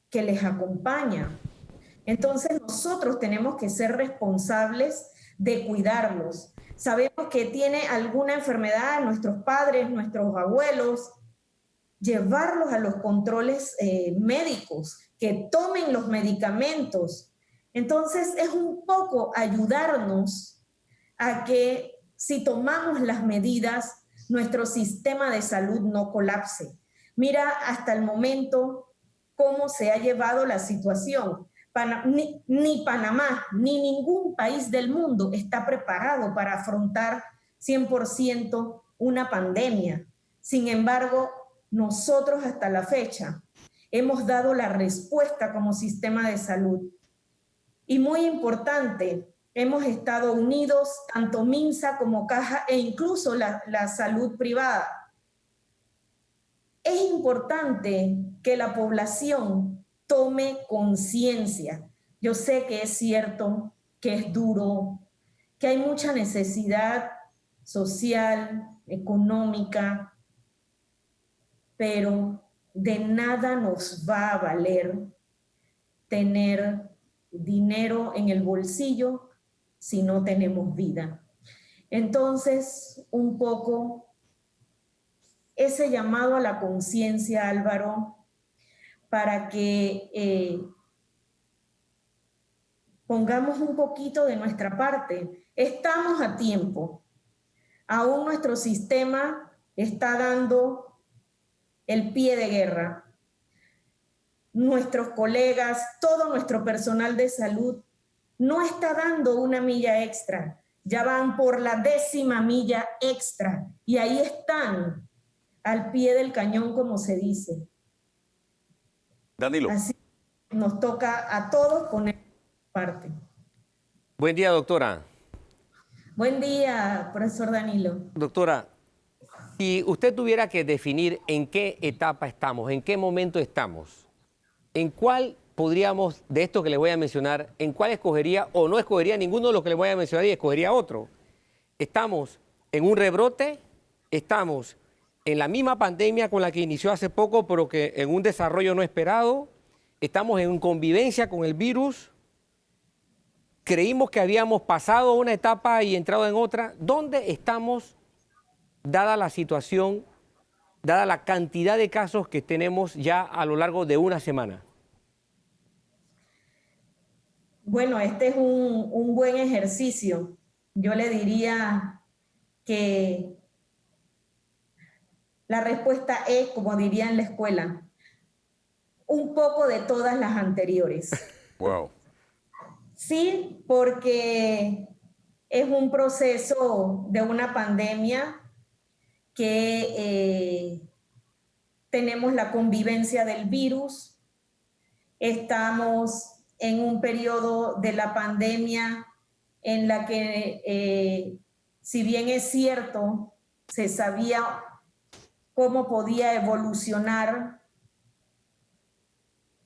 que les acompaña. Entonces nosotros tenemos que ser responsables de cuidarlos. Sabemos que tiene alguna enfermedad nuestros padres, nuestros abuelos, llevarlos a los controles médicos, que tomen los medicamentos. Entonces es un poco ayudarnos a que si tomamos las medidas, nuestro sistema de salud no colapse. Mira hasta el momento cómo se ha llevado la situación. Ni Panamá, ni ningún país del mundo está preparado para afrontar 100% una pandemia. Sin embargo, nosotros hasta la fecha hemos dado la respuesta como sistema de salud. Y muy importante, hemos estado unidos, tanto MINSA como Caja e incluso la salud privada. Es importante que la población tome conciencia. Yo sé que es cierto, que es duro, que hay mucha necesidad social, económica, pero de nada nos va a valer tener dinero en el bolsillo si no tenemos vida. Entonces, un poco ese llamado a la conciencia, Álvaro, para que pongamos un poquito de nuestra parte. Estamos a tiempo. Aún nuestro sistema está dando el pie de guerra. Nuestros colegas, todo nuestro personal de salud no está dando una milla extra. Ya van por la 10ª milla extra y ahí están al pie del cañón, como se dice. Danilo. Así nos toca a todos poner parte. Buen día, doctora. Buen día, profesor Danilo. Doctora, si usted tuviera que definir en qué etapa estamos, en qué momento estamos, ¿en cuál podríamos, de esto que le voy a mencionar, en cuál escogería o no escogería ninguno de los que le voy a mencionar y escogería otro? ¿Estamos en un rebrote? ¿Estamos en la misma pandemia con la que inició hace poco, pero que en un desarrollo no esperado? ¿Estamos en convivencia con el virus? ¿Creímos que habíamos pasado una etapa y entrado en otra? ¿Dónde estamos, dada la situación, dada la cantidad de casos que tenemos ya a lo largo de una semana? Bueno, este es un buen ejercicio. Yo le diría que la respuesta es, como diría en la escuela, un poco de todas las anteriores. Wow. Sí, porque es un proceso de una pandemia que tenemos la convivencia del virus, estamos en un periodo de la pandemia en la que, si bien es cierto, se sabía cómo podía evolucionar,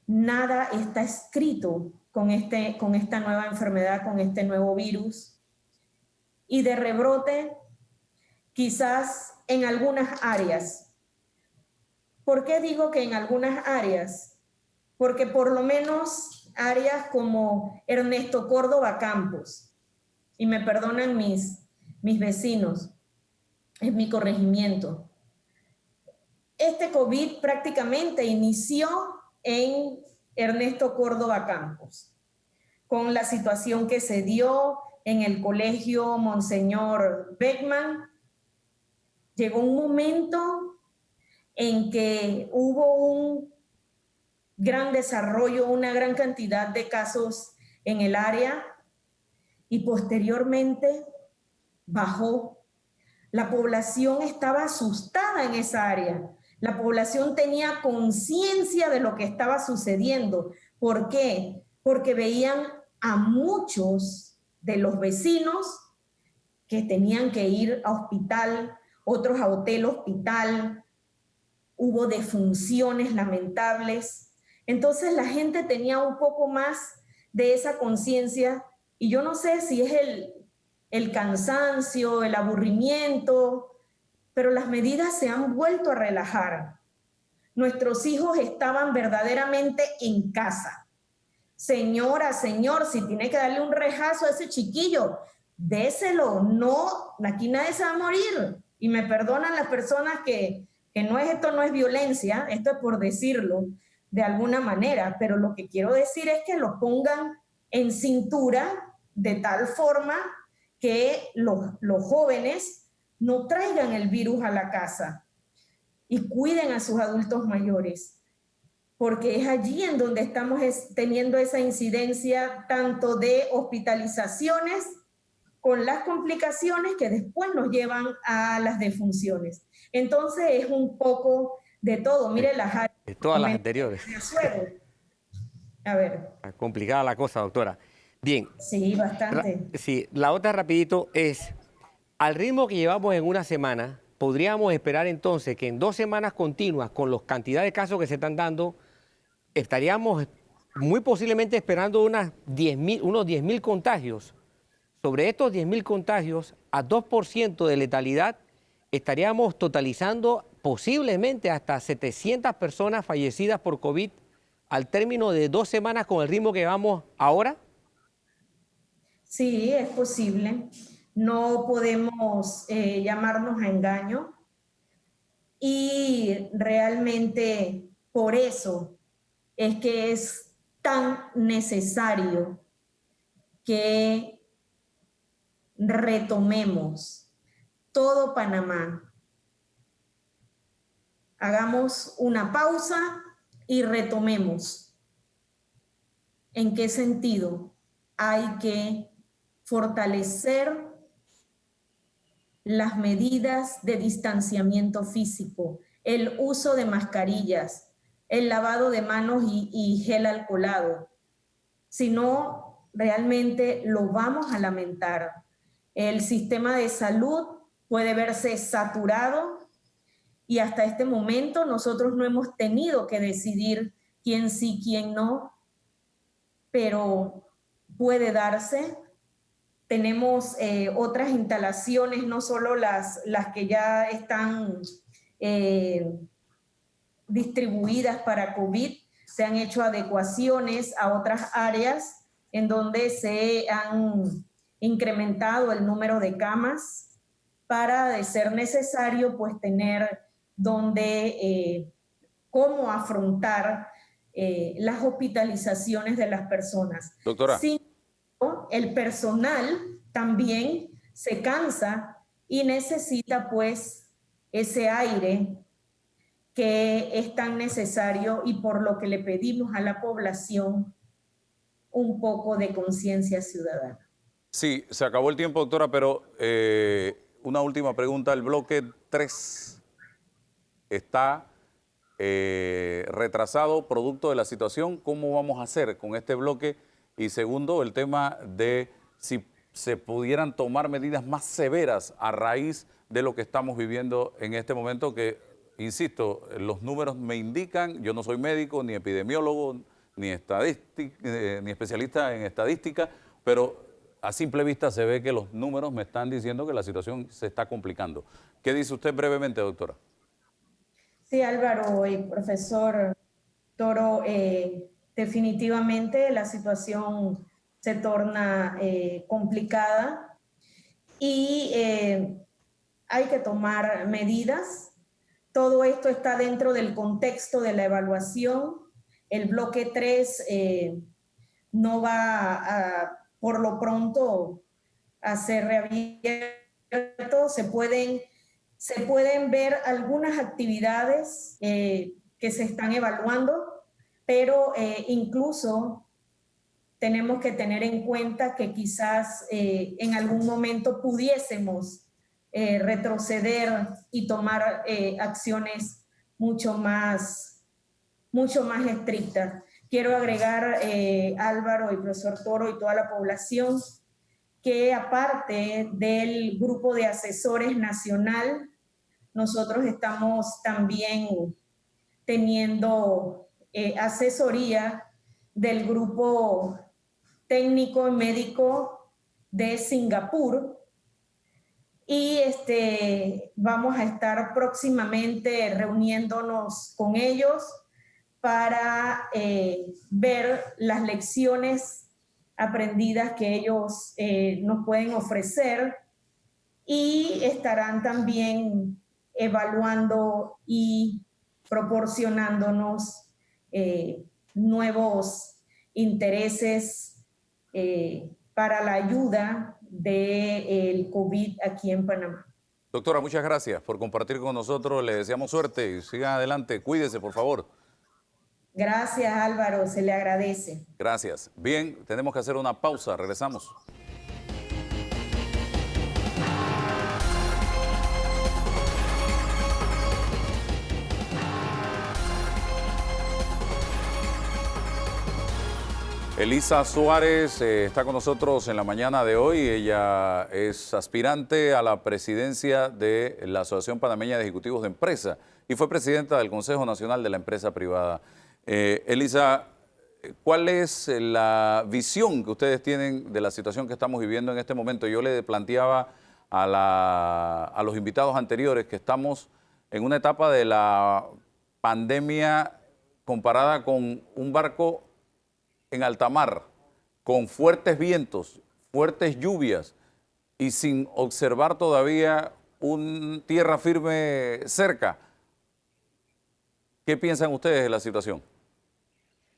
nada está escrito con esta nueva enfermedad, con este nuevo virus. Y de rebrote, quizás en algunas áreas. ¿Por qué digo que en algunas áreas? Porque por lo menos áreas como Ernesto Córdoba Campos, y me perdonan mis vecinos, es mi corregimiento. Este COVID prácticamente inició en Ernesto Córdoba Campos, con la situación que se dio en el colegio Monseñor Beckman. Llegó un momento en que hubo un gran desarrollo, una gran cantidad de casos en el área y posteriormente bajó. La población estaba asustada en esa área. La población tenía conciencia de lo que estaba sucediendo. ¿Por qué? Porque veían a muchos de los vecinos que tenían que ir a hospital, otros a hotel hospital. Hubo defunciones lamentables. Entonces la gente tenía un poco más de esa conciencia, y yo no sé si es el cansancio, el aburrimiento, pero las medidas se han vuelto a relajar. Nuestros hijos estaban verdaderamente en casa. Señora, señor, si tiene que darle un rejazo a ese chiquillo, déselo. No, aquí nadie se va a morir. Y me perdonan las personas que esto no es violencia, esto es por decirlo de alguna manera, pero lo que quiero decir es que lo pongan en cintura de tal forma que los jóvenes no traigan el virus a la casa y cuiden a sus adultos mayores, porque es allí en donde estamos teniendo esa incidencia tanto de hospitalizaciones con las complicaciones que después nos llevan a las defunciones. Entonces es un poco de todo. Mire las áreas. De todas las anteriores. A ver. Complicada la cosa, doctora. Bien. Sí, bastante. Sí, la otra rapidito es, al ritmo que llevamos en una semana, podríamos esperar entonces que en 2 semanas continuas, con la cantidad de casos que se están dando, estaríamos muy posiblemente esperando unos 10.000 contagios. Sobre estos 10.000 contagios, a 2% de letalidad, estaríamos totalizando posiblemente hasta 700 personas fallecidas por COVID al término de 2 semanas con el ritmo que vamos ahora. Sí, es posible. No podemos llamarnos a engaño. Y realmente por eso es que es tan necesario que retomemos todo Panamá. Hagamos una pausa y retomemos. ¿En qué sentido? Hay que fortalecer las medidas de distanciamiento físico, el uso de mascarillas, el lavado de manos y gel alcoholado. Si no, realmente lo vamos a lamentar. El sistema de salud puede verse saturado y hasta este momento nosotros no hemos tenido que decidir quién sí, quién no, pero puede darse. Tenemos otras instalaciones, no solo las que ya están distribuidas para COVID, se han hecho adecuaciones a otras áreas en donde se han incrementado el número de camas para, de ser necesario, pues tener cómo afrontar las hospitalizaciones de las personas. Doctora. Sin embargo, el personal también se cansa y necesita pues ese aire que es tan necesario, y por lo que le pedimos a la población un poco de conciencia ciudadana. Sí, se acabó el tiempo, doctora, pero una última pregunta. El bloque 3 está retrasado producto de la situación. ¿Cómo vamos a hacer con este bloque? Y segundo, el tema de si se pudieran tomar medidas más severas a raíz de lo que estamos viviendo en este momento, que, insisto, los números me indican, yo no soy médico, ni epidemiólogo, ni especialista en estadística, pero a simple vista se ve que los números me están diciendo que la situación se está complicando. ¿Qué dice usted brevemente, doctora? Sí, Álvaro y profesor Toro, definitivamente la situación se torna complicada y hay que tomar medidas. Todo esto está dentro del contexto de la evaluación. El bloque 3 no va por lo pronto a ser reabierto. Se pueden ver algunas actividades que se están evaluando, pero incluso tenemos que tener en cuenta que quizás en algún momento pudiésemos retroceder y tomar acciones mucho más estrictas. Quiero agregar, Álvaro y profesor Toro y toda la población, que aparte del grupo de asesores nacional, nosotros estamos también teniendo asesoría del grupo técnico y médico de Singapur, y vamos a estar próximamente reuniéndonos con ellos para ver las lecciones aprendidas que ellos nos pueden ofrecer, y estarán también evaluando y proporcionándonos nuevos intereses para la ayuda del COVID aquí en Panamá. Doctora, muchas gracias por compartir con nosotros. Le deseamos suerte y sigan adelante. Cuídese, por favor. Gracias, Álvaro. Se le agradece. Gracias. Bien, tenemos que hacer una pausa. Regresamos. Elisa Suárez está con nosotros en la mañana de hoy. Ella es aspirante a la presidencia de la Asociación Panameña de Ejecutivos de Empresa y fue presidenta del Consejo Nacional de la Empresa Privada. Elisa, ¿cuál es la visión que ustedes tienen de la situación que estamos viviendo en este momento? Yo le planteaba a los invitados anteriores que estamos en una etapa de la pandemia comparada con un barco en alta mar, con fuertes vientos, fuertes lluvias y sin observar todavía un tierra firme cerca. ¿Qué piensan ustedes de la situación?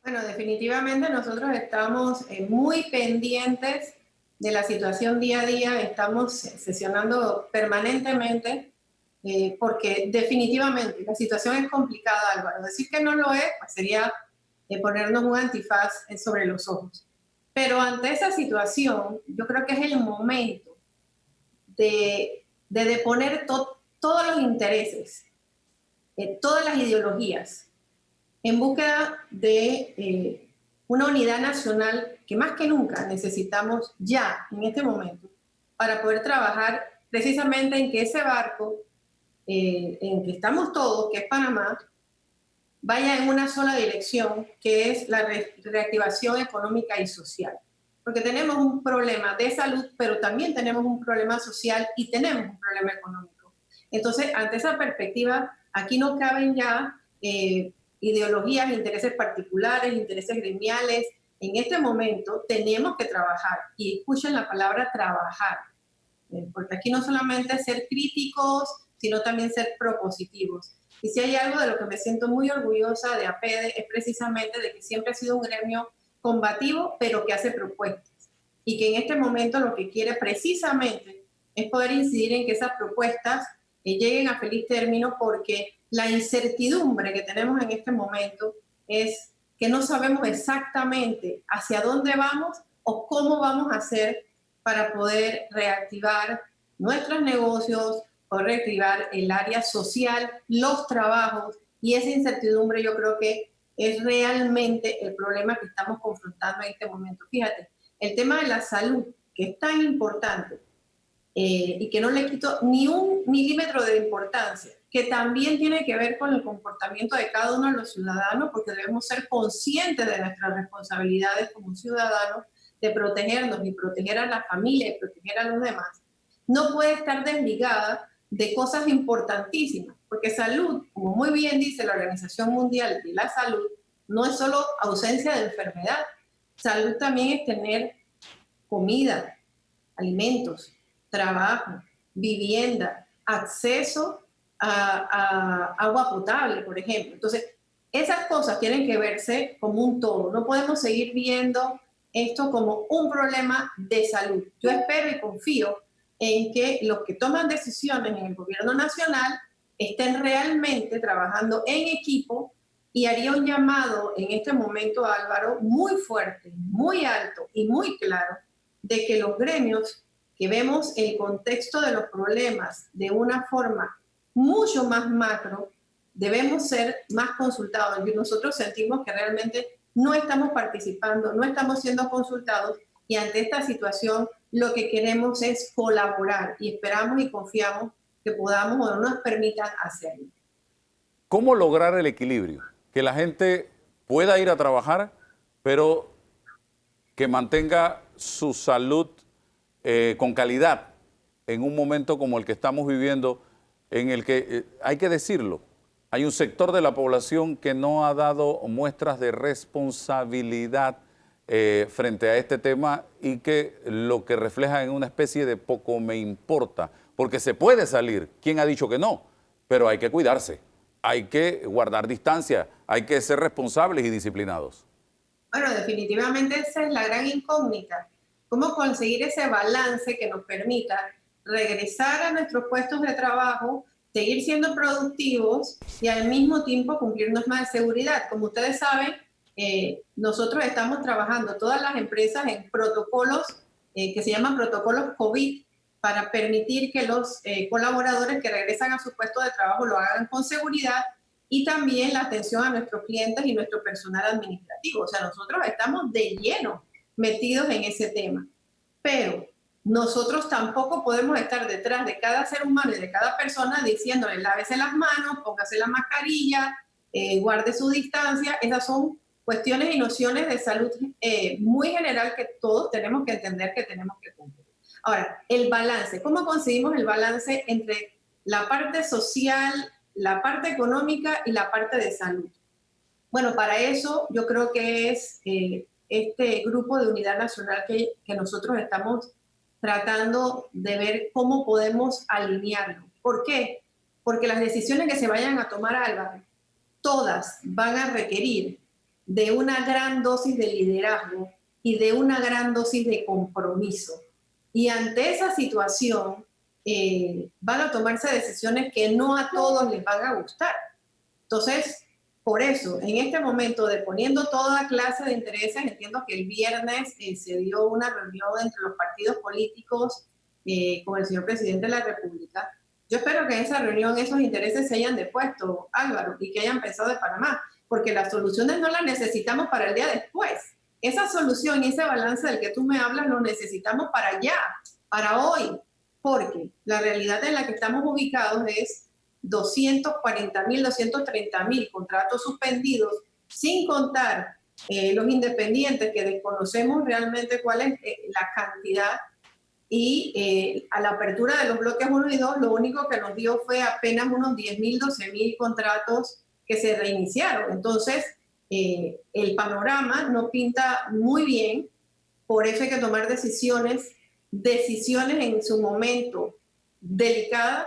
Bueno, definitivamente nosotros estamos muy pendientes de la situación día a día, estamos sesionando permanentemente porque definitivamente la situación es complicada, Álvaro. Decir que no lo es, pues sería ponernos un antifaz sobre los ojos. Pero ante esa situación, yo creo que es el momento de deponer todos los intereses, todas las ideologías, en búsqueda de una unidad nacional que más que nunca necesitamos ya, en este momento, para poder trabajar precisamente en que ese barco en que estamos todos, que es Panamá, vaya en una sola dirección, que es la reactivación económica y social. Porque tenemos un problema de salud, pero también tenemos un problema social y tenemos un problema económico. Entonces, ante esa perspectiva, aquí no caben ya ideologías, intereses particulares, intereses gremiales. En este momento tenemos que trabajar, y escuchen la palabra trabajar, porque aquí no solamente ser críticos, sino también ser propositivos. Y si hay algo de lo que me siento muy orgullosa de APEDE es precisamente de que siempre ha sido un gremio combativo, pero que hace propuestas. Y que en este momento lo que quiere precisamente es poder incidir en que esas propuestas lleguen a feliz término, porque la incertidumbre que tenemos en este momento es que no sabemos exactamente hacia dónde vamos o cómo vamos a hacer para poder reactivar nuestros negocios, o reactivar el área social, los trabajos, y esa incertidumbre yo creo que es realmente el problema que estamos confrontando en este momento. Fíjate, el tema de la salud, que es tan importante y que no le quito ni un milímetro de importancia, que también tiene que ver con el comportamiento de cada uno de los ciudadanos, porque debemos ser conscientes de nuestras responsabilidades como ciudadanos, de protegernos y proteger a la familia y proteger a los demás. No puede estar desligada de cosas importantísimas, porque salud, como muy bien dice la Organización Mundial de la Salud, no es solo ausencia de enfermedad. Salud también es tener comida, alimentos, trabajo, vivienda, acceso a agua potable, por ejemplo. Entonces, esas cosas tienen que verse como un todo. No podemos seguir viendo esto como un problema de salud. Yo espero y confío en que los que toman decisiones en el gobierno nacional estén realmente trabajando en equipo Y haría un llamado en este momento, Álvaro, muy fuerte, muy alto y muy claro, de que los gremios que vemos el contexto de los problemas de una forma mucho más macro, debemos ser más consultados. Y nosotros sentimos que realmente no estamos participando, no estamos siendo consultados, y ante esta situación lo que queremos es colaborar y esperamos y confiamos que podamos o nos permitan hacerlo. ¿Cómo lograr el equilibrio? Que la gente pueda ir a trabajar, pero que mantenga su salud con calidad en un momento como el que estamos viviendo, en el que, hay que decirlo, hay un sector de la población que no ha dado muestras de responsabilidad frente a este tema y que lo que refleja en una especie de poco me importa, porque se puede salir, ¿quién ha dicho que no? Pero hay que cuidarse, hay que guardar distancia, hay que ser responsables y disciplinados. Bueno, definitivamente esa es la gran incógnita. ¿Cómo conseguir ese balance que nos permita regresar a nuestros puestos de trabajo, seguir siendo productivos y al mismo tiempo cumplir normas de seguridad? Como ustedes saben, nosotros estamos trabajando, todas las empresas, en protocolos que se llaman protocolos COVID, para permitir que los colaboradores que regresan a su puesto de trabajo lo hagan con seguridad, y también la atención a nuestros clientes y nuestro personal administrativo. O sea, nosotros estamos de lleno metidos en ese tema. Pero nosotros tampoco podemos estar detrás de cada ser humano y de cada persona diciéndole lávese las manos, póngase la mascarilla, guarde su distancia. Esas son cuestiones y nociones de salud muy general que todos tenemos que entender que tenemos que cumplir. Ahora, el balance. ¿Cómo conseguimos el balance entre la parte social, la parte económica y la parte de salud? Bueno, para eso yo creo que es este grupo de unidad nacional que nosotros estamos tratando de ver cómo podemos alinearlo. ¿Por qué? Porque las decisiones que se vayan a tomar, Álvaro, todas van a requerir de una gran dosis de liderazgo y de una gran dosis de compromiso. Y ante esa situación van a tomarse decisiones que no a todos les van a gustar. Entonces, por eso, en este momento, deponiendo toda clase de intereses, entiendo que el viernes se dio una reunión entre los partidos políticos con el señor presidente de la República. Yo espero que en esa reunión esos intereses se hayan depuesto, Álvaro, y que hayan pensado de Panamá, porque las soluciones no las necesitamos para el día después. Esa solución y ese balance del que tú me hablas lo necesitamos para allá, para hoy, porque la realidad en la que estamos ubicados es 240.000, 230.000 contratos suspendidos, sin contar los independientes, que desconocemos realmente cuál es la cantidad, y a la apertura de los bloques 1 y 2, lo único que nos dio fue apenas unos 10.000, 12.000 contratos que se reiniciaron. Entonces, el panorama no pinta muy bien, por eso hay que tomar decisiones en su momento delicadas,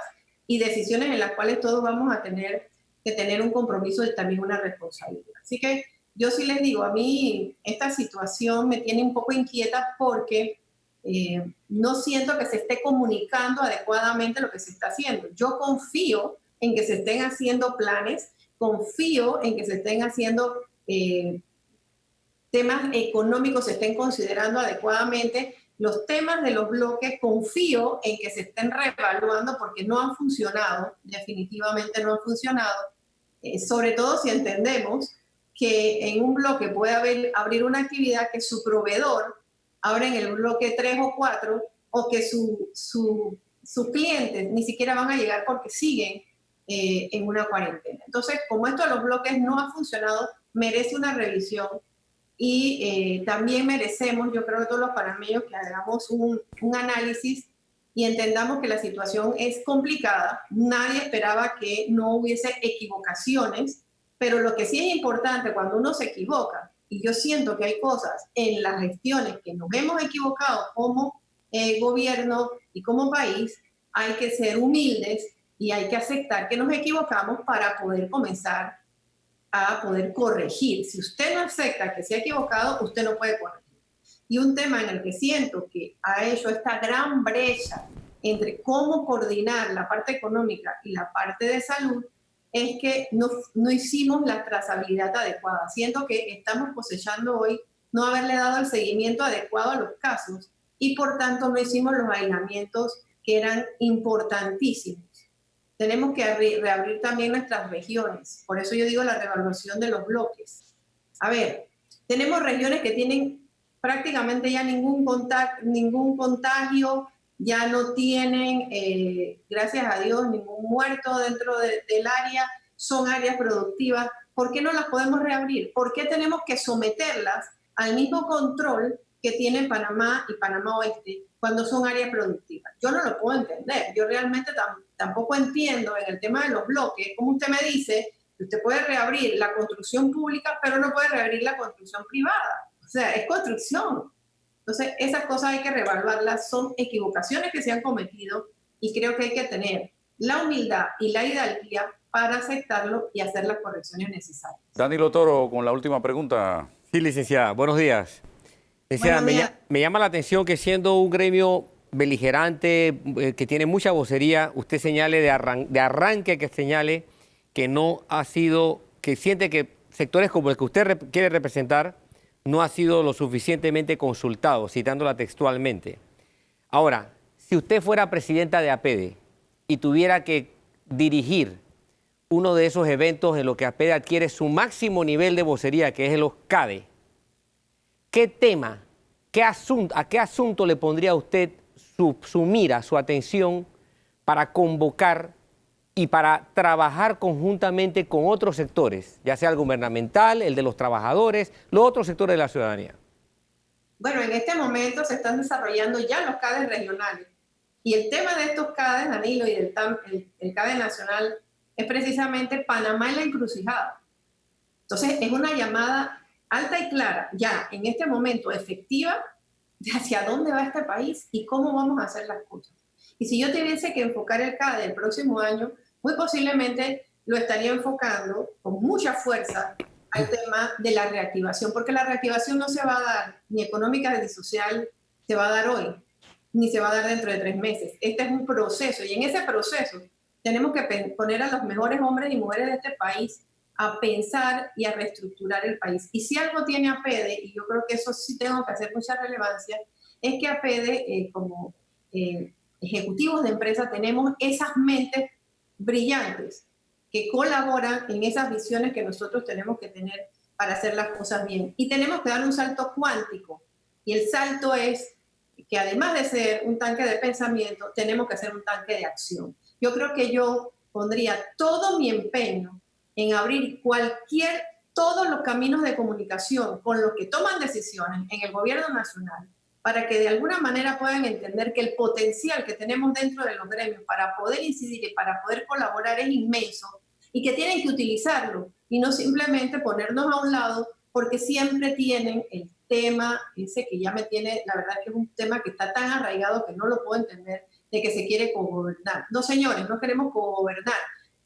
y decisiones en las cuales todos vamos a tener que tener un compromiso y también una responsabilidad. Así que yo sí les digo, a mí esta situación me tiene un poco inquieta porque no siento que se esté comunicando adecuadamente lo que se está haciendo. Yo confío en que se estén haciendo planes, confío en que se estén haciendo temas económicos, se estén considerando adecuadamente. Los temas de los bloques, confío en que se estén reevaluando porque no han funcionado, definitivamente no han funcionado, sobre todo si entendemos que en un bloque puede abrir una actividad que su proveedor abra en el bloque 3 o 4, o que sus clientes ni siquiera van a llegar porque siguen en una cuarentena. Entonces, como esto de los bloques no ha funcionado, merece una revisión. Y también merecemos, yo creo que todos los panameños, que hagamos un análisis y entendamos que la situación es complicada. Nadie esperaba que no hubiese equivocaciones, pero lo que sí es importante cuando uno se equivoca, y yo siento que hay cosas en las gestiones que nos hemos equivocado como gobierno y como país, hay que ser humildes y hay que aceptar que nos equivocamos para poder comenzar a poder corregir. Si usted no acepta que se ha equivocado, usted no puede corregir. Y un tema en el que siento que ha hecho esta gran brecha entre cómo coordinar la parte económica y la parte de salud es que no hicimos la trazabilidad adecuada. Siento que estamos cosechando hoy no haberle dado el seguimiento adecuado a los casos y por tanto no hicimos los aislamientos que eran importantísimos. Tenemos que reabrir también nuestras regiones. Por eso yo digo la reevaluación de los bloques. A ver, tenemos regiones que tienen prácticamente ya ningún contagio, ya no tienen, gracias a Dios, ningún muerto dentro del área, son áreas productivas. ¿Por qué no las podemos reabrir? ¿Por qué tenemos que someterlas al mismo control que tiene Panamá y Panamá Oeste cuando son áreas productivas? Yo no lo puedo entender. Yo realmente tampoco entiendo en el tema de los bloques, como usted me dice, que usted puede reabrir la construcción pública, pero no puede reabrir la construcción privada. O sea, es construcción. Entonces, esas cosas hay que reevaluarlas, son equivocaciones que se han cometido y creo que hay que tener la humildad y la hidalguía para aceptarlo y hacer las correcciones necesarias. Danilo Toro, con la última pregunta. Sí, licenciada, buenos días. Licenciada, Buenos días. me llama la atención que siendo un gremio beligerante, que tiene mucha vocería, usted señale de arranque que señale que no ha sido, que siente que sectores como el que usted quiere representar no ha sido lo suficientemente consultado, citándola textualmente. Ahora, si usted fuera presidenta de APEDE y tuviera que dirigir uno de esos eventos en los que APEDE adquiere su máximo nivel de vocería, que es los CADE, ¿qué tema, a qué asunto le pondría usted su mira, su atención para convocar y para trabajar conjuntamente con otros sectores, ya sea el gubernamental, el de los trabajadores, los otros sectores de la ciudadanía? Bueno, en este momento se están desarrollando ya los CADES regionales. Y el tema de estos CADES, Danilo, y el CADE nacional, es precisamente Panamá en la encrucijada. Entonces, es una llamada alta y clara, ya en este momento efectiva, de hacia dónde va este país y cómo vamos a hacer las cosas. Y si yo tuviese que enfocar el CADE el próximo año, muy posiblemente lo estaría enfocando con mucha fuerza al tema de la reactivación, porque la reactivación no se va a dar, ni económica ni social, se va a dar hoy, ni se va a dar dentro de 3 meses. Este es un proceso, y en ese proceso tenemos que poner a los mejores hombres y mujeres de este país a pensar y a reestructurar el país. Y si algo tiene APEDE, y yo creo que eso sí tengo que hacer mucha relevancia, es que APEDE, como ejecutivos de empresa, tenemos esas mentes brillantes que colaboran en esas visiones que nosotros tenemos que tener para hacer las cosas bien. Y tenemos que dar un salto cuántico. Y el salto es que además de ser un tanque de pensamiento, tenemos que ser un tanque de acción. Yo creo que yo pondría todo mi empeño en abrir todos los caminos de comunicación con los que toman decisiones en el gobierno nacional, para que de alguna manera puedan entender que el potencial que tenemos dentro de los gremios para poder incidir y para poder colaborar es inmenso y que tienen que utilizarlo y no simplemente ponernos a un lado porque siempre tienen el tema ese que ya me tiene, la verdad que es un tema que está tan arraigado que no lo puedo entender, de que se quiere cogobernar. No, señores, no queremos cogobernar,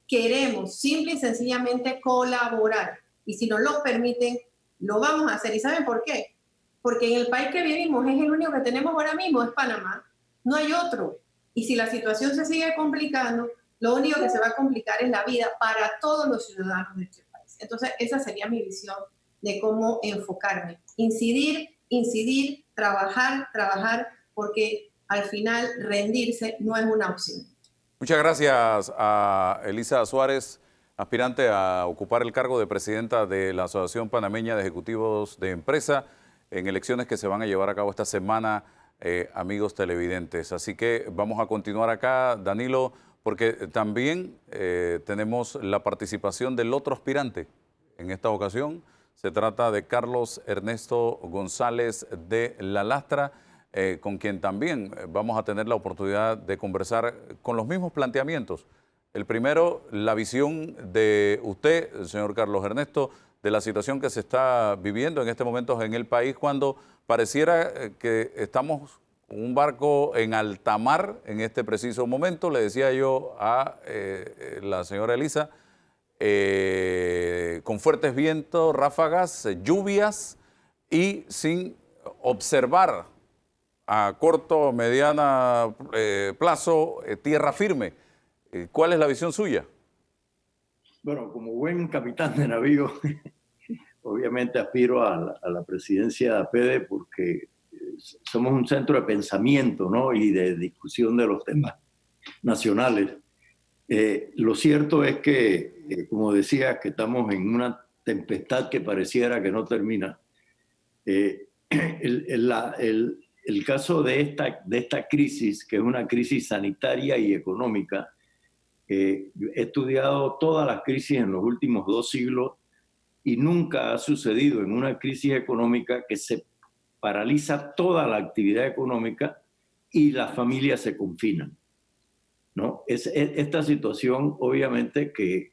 queremos simple y sencillamente colaborar y si nos lo permiten, lo vamos a hacer. ¿Y saben por qué? Porque en el país que vivimos es el único que tenemos ahora mismo, es Panamá, no hay otro. Y si la situación se sigue complicando, lo único que se va a complicar es la vida para todos los ciudadanos de este país. Entonces, esa sería mi visión de cómo enfocarme. Incidir, trabajar, porque al final rendirse no es una opción. Muchas gracias a Elisa Suárez, aspirante a ocupar el cargo de presidenta de la Asociación Panameña de Ejecutivos de Empresa, en elecciones que se van a llevar a cabo esta semana, amigos televidentes. Así que vamos a continuar acá, Danilo, porque también tenemos la participación del otro aspirante. En esta ocasión se trata de Carlos Ernesto González de la Lastra, con quien también vamos a tener la oportunidad de conversar con los mismos planteamientos. El primero, la visión de usted, señor Carlos Ernesto, de la situación que se está viviendo en este momento en el país, cuando pareciera que estamos con un barco en alta mar en este preciso momento. Le decía yo a la señora Elisa, con fuertes vientos, ráfagas, lluvias y sin observar a corto o mediana plazo tierra firme. ¿Cuál es la visión suya? Bueno, como buen capitán de navío, obviamente aspiro a la presidencia de APEDE porque somos un centro de pensamiento, ¿no? Y de discusión de los temas nacionales. Lo cierto es que, como decía, que estamos en una tempestad que pareciera que no termina. El caso de esta crisis, que es una crisis sanitaria y económica, he estudiado todas las crisis en los últimos 2 siglos y nunca ha sucedido en una crisis económica que se paraliza toda la actividad económica y las familias se confinan, ¿no? Esta situación obviamente que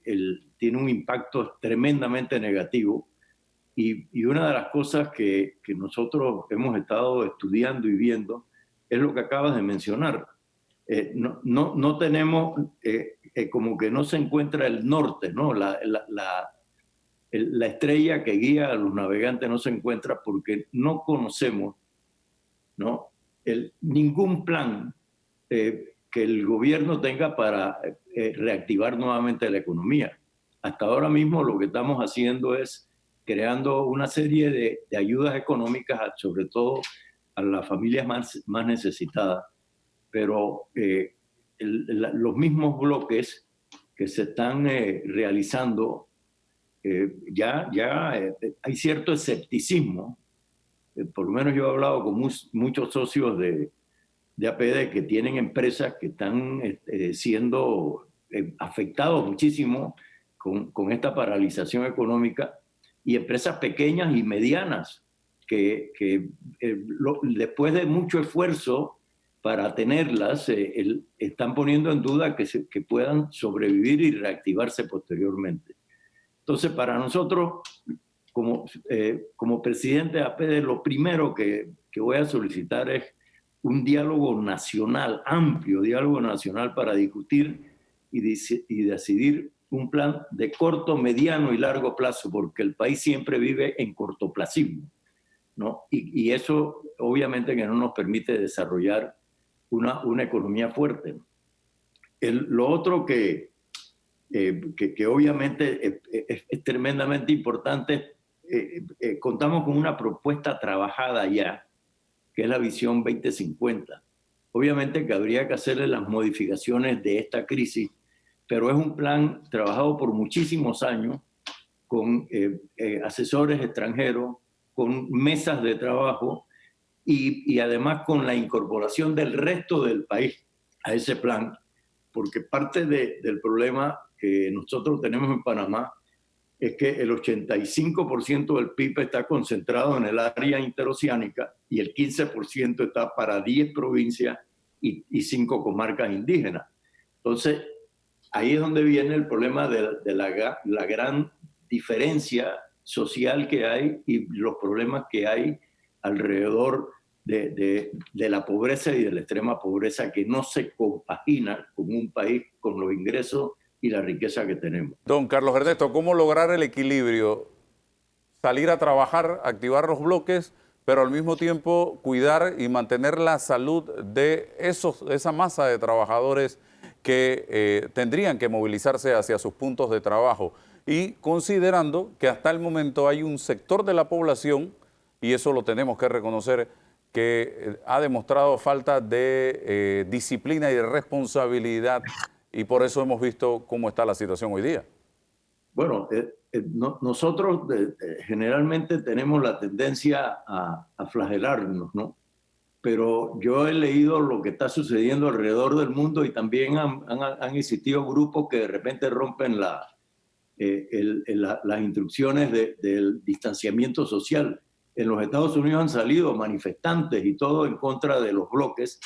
tiene un impacto tremendamente negativo y una de las cosas que nosotros hemos estado estudiando y viendo es lo que acabas de mencionar. No tenemos, como que no se encuentra el norte, ¿no? La estrella que guía a los navegantes no se encuentra porque no conocemos, ¿no? Ningún plan que el gobierno tenga para reactivar nuevamente la economía. Hasta ahora mismo lo que estamos haciendo es creando una serie de ayudas económicas, sobre todo a las familias más necesitadas. Pero los mismos bloques que se están realizando, ya hay cierto escepticismo. Por lo menos yo he hablado con muchos socios de APD que tienen empresas que están siendo afectados muchísimo con esta paralización económica, y empresas pequeñas y medianas que después de mucho esfuerzo para tenerlas, están poniendo en duda que puedan sobrevivir y reactivarse posteriormente. Entonces, para nosotros, como presidente de APD, lo primero que voy a solicitar es un diálogo nacional, amplio diálogo nacional para discutir y decidir un plan de corto, mediano y largo plazo, porque el país siempre vive en cortoplacismo, ¿no? Y eso obviamente que no nos permite desarrollar una economía fuerte. Lo otro que obviamente es tremendamente importante, contamos con una propuesta trabajada ya, que es la Visión 2050. Obviamente que habría que hacerle las modificaciones de esta crisis, pero es un plan trabajado por muchísimos años, con asesores extranjeros, con mesas de trabajo, y además con la incorporación del resto del país a ese plan, porque parte del problema que nosotros tenemos en Panamá es que el 85% del PIB está concentrado en el área interoceánica y el 15% está para 10 provincias y 5 comarcas indígenas. Entonces, ahí es donde viene el problema de la gran diferencia social que hay y los problemas que hay alrededor de la pobreza y de la extrema pobreza, que no se compagina con un país con los ingresos y la riqueza que tenemos. Don Carlos Ernesto, ¿cómo lograr el equilibrio? Salir a trabajar, activar los bloques, pero al mismo tiempo cuidar y mantener la salud de esa masa de trabajadores que tendrían que movilizarse hacia sus puntos de trabajo, y considerando que hasta el momento hay un sector de la población, y eso lo tenemos que reconocer, que ha demostrado falta de disciplina y de responsabilidad, y por eso hemos visto cómo está la situación hoy día. Bueno, nosotros generalmente tenemos la tendencia a flagelarnos, ¿no? Pero yo he leído lo que está sucediendo alrededor del mundo y también han existido grupos que de repente rompen las instrucciones del distanciamiento social. En los Estados Unidos han salido manifestantes y todo en contra de los bloques,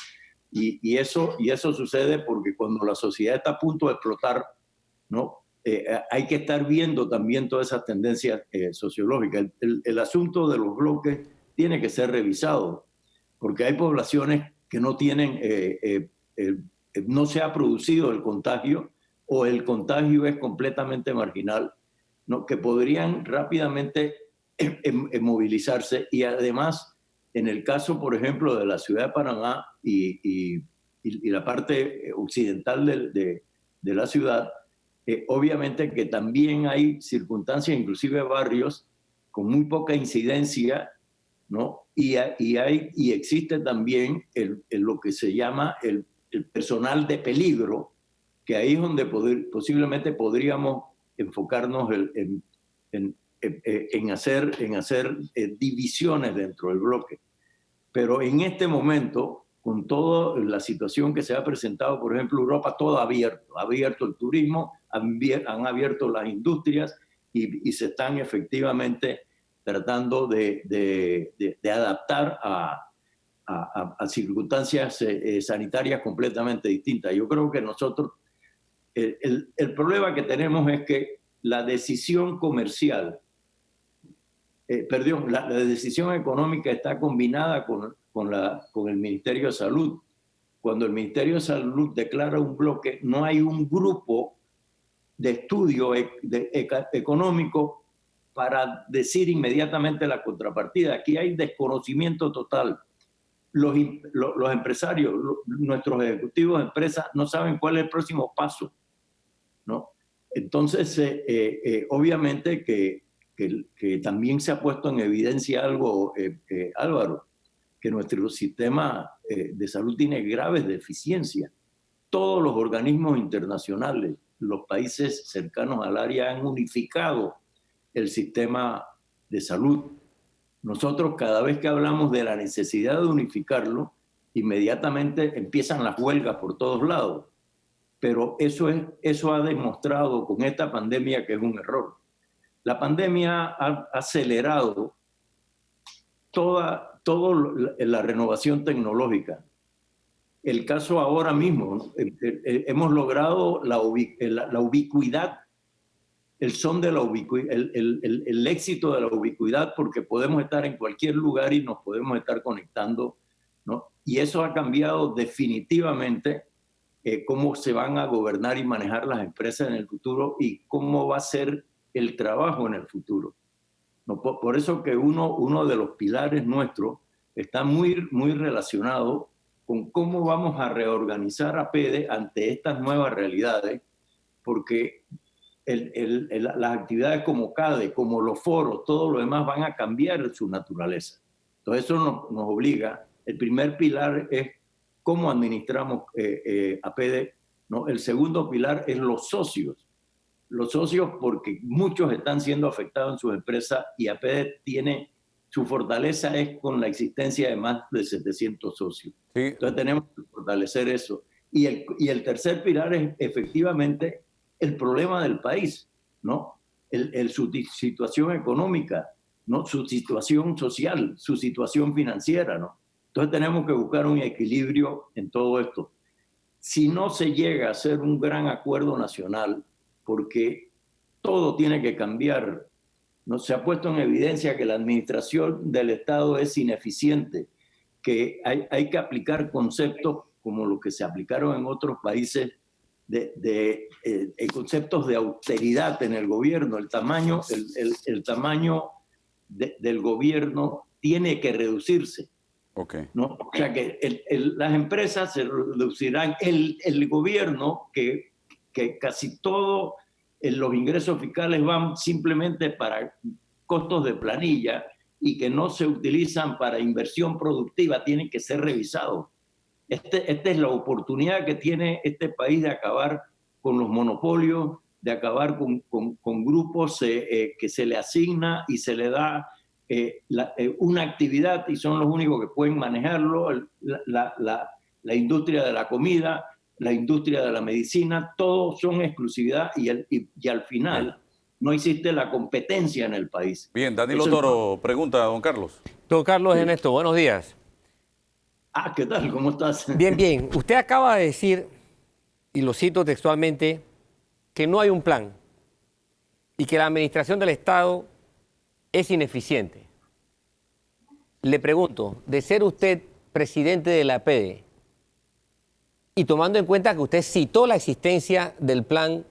y eso sucede porque cuando la sociedad está a punto de explotar, ¿no? Hay que estar viendo también todas esas tendencias sociológicas. El asunto de los bloques tiene que ser revisado, porque hay poblaciones que no tienen, no se ha producido el contagio, o el contagio es completamente marginal, ¿no? Que podrían rápidamente movilizarse. Y además, en el caso, por ejemplo, de la ciudad de Panamá y la parte occidental de la ciudad, obviamente que también hay circunstancias, inclusive barrios, con muy poca incidencia, ¿no? Y existe también lo que se llama el personal de peligro, que ahí es donde posiblemente podríamos enfocarnos en hacer divisiones dentro del bloque. Pero en este momento, con toda la situación que se ha presentado, por ejemplo, Europa todo ha abierto el turismo, han abierto las industrias y se están efectivamente tratando de adaptar a circunstancias sanitarias completamente distintas. Yo creo que nosotros, el problema que tenemos es que la decisión comercial, la decisión económica está combinada con el Ministerio de Salud. Cuando el Ministerio de Salud declara un bloque, no hay un grupo de estudio económico para decir inmediatamente la contrapartida. Aquí hay desconocimiento total. Los empresarios, nuestros ejecutivos de empresas no saben cuál es el próximo paso, ¿no? Entonces, obviamente que también se ha puesto en evidencia algo, Álvaro, que nuestro sistema de salud tiene graves deficiencias. Todos los organismos internacionales, los países cercanos al área han unificado el sistema de salud. Nosotros cada vez que hablamos de la necesidad de unificarlo, inmediatamente empiezan las huelgas por todos lados. Pero eso ha demostrado con esta pandemia que es un error. La pandemia ha acelerado toda la renovación tecnológica. El caso ahora mismo, ¿no? Hemos logrado la ubicuidad, el son de la ubicuidad, el éxito de la ubicuidad, porque podemos estar en cualquier lugar y nos podemos estar conectando, ¿no? Y eso ha cambiado definitivamente cómo se van a gobernar y manejar las empresas en el futuro y cómo va a ser el trabajo en el futuro. ¿No? Por eso que uno de los pilares nuestros está muy relacionado con cómo vamos a reorganizar a APDE ante estas nuevas realidades, porque las actividades como CADE, como los foros, todo lo demás van a cambiar su naturaleza. Entonces eso nos obliga. El primer pilar es cómo administramos APDE, ¿no? El segundo pilar es los socios. Los socios, porque muchos están siendo afectados en sus empresas y APDE tiene, su fortaleza es con la existencia de más de 700 socios. Sí. Entonces tenemos que fortalecer eso. Y el tercer pilar es efectivamente el problema del país, ¿no? Su situación económica, ¿no? Su situación social, su situación financiera, ¿no? Entonces tenemos que buscar un equilibrio en todo esto. Si no se llega a hacer un gran acuerdo nacional, porque todo tiene que cambiar, ¿no? Se ha puesto en evidencia que la administración del Estado es ineficiente, que hay que aplicar conceptos como los que se aplicaron en otros países, conceptos de austeridad en el gobierno. El tamaño del gobierno tiene que reducirse. Okay. ¿No? O sea que las empresas se reducirán. El gobierno, que casi todos los ingresos fiscales van simplemente para costos de planilla y que no se utilizan para inversión productiva, tienen que ser revisados. Esta es la oportunidad que tiene este país de acabar con los monopolios, de acabar con grupos que se le asigna y se le da una actividad y son los únicos que pueden manejarlo, la industria de la comida, la industria de la medicina, todos son exclusividad y al final no existe la competencia en el país. Bien, Danilo Toro pregunta a don Carlos. Don Carlos Ernesto, buenos días. ¿Qué tal? ¿Cómo estás? Bien, bien. Usted acaba de decir, y lo cito textualmente, que no hay un plan y que la administración del Estado es ineficiente. Le pregunto, de ser usted presidente de la APDE y tomando en cuenta que usted citó la existencia del plan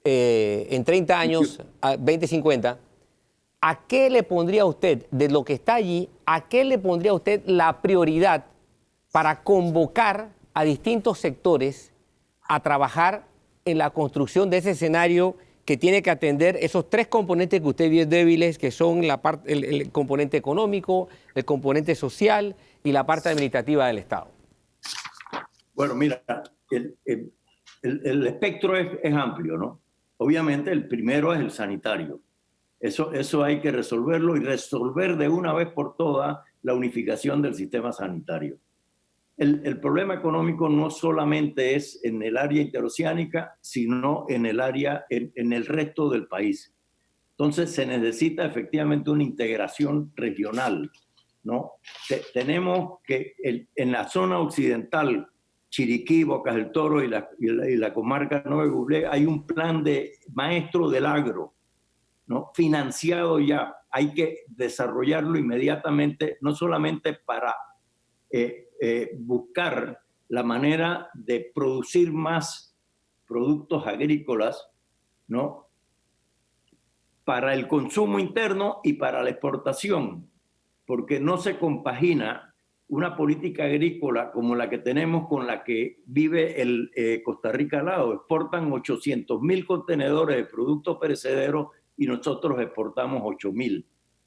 en 30 años, a 2050, ¿a qué le pondría usted, de lo que está allí, a qué le pondría usted la prioridad para convocar a distintos sectores a trabajar en la construcción de ese escenario que tiene que atender esos tres componentes que usted vio débiles, que son el componente económico, el componente social y la parte administrativa del Estado? Bueno, mira, el espectro es amplio, ¿no? Obviamente el primero es el sanitario. Eso hay que resolverlo y resolver de una vez por todas la unificación del sistema sanitario. El problema económico no solamente es en el área interoceánica, sino en el área, en el resto del país. Entonces se necesita efectivamente una integración regional, ¿no? Tenemos que en la zona occidental, Chiriquí, Bocas del Toro y la comarca Nueva Gublé, hay un plan de maestro del agro, ¿no? Financiado ya. Hay que desarrollarlo inmediatamente, no solamente para buscar la manera de producir más productos agrícolas, ¿no? Para el consumo interno y para la exportación, porque no se compagina una política agrícola como la que tenemos con la que vive Costa Rica al lado. Exportan 800.000 contenedores de productos perecederos y nosotros exportamos 8.000,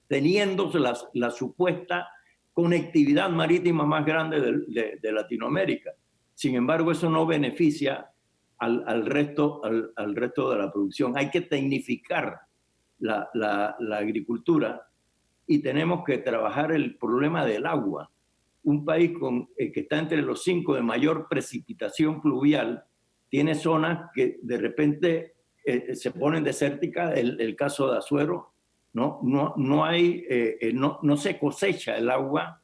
teniendo la supuesta conectividad marítima más grande de Latinoamérica. Sin embargo, eso no beneficia al resto de la producción. Hay que tecnificar la agricultura y tenemos que trabajar el problema del agua. Un país que está entre los 5 de mayor precipitación pluvial tiene zonas que de repente se ponen desérticas. El caso de Azuero, no se cosecha el agua,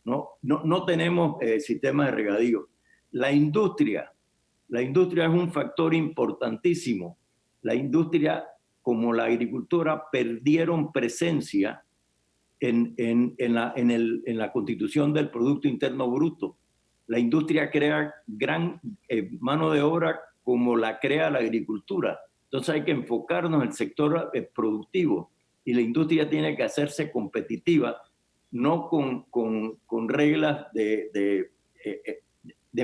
no tenemos sistemas de regadío. La industria es un factor importantísimo. La industria, como la agricultura, perdieron presencia en la constitución del Producto Interno Bruto. La industria crea gran mano de obra como la crea la agricultura. Entonces hay que enfocarnos en el sector productivo y la industria tiene que hacerse competitiva, no con reglas de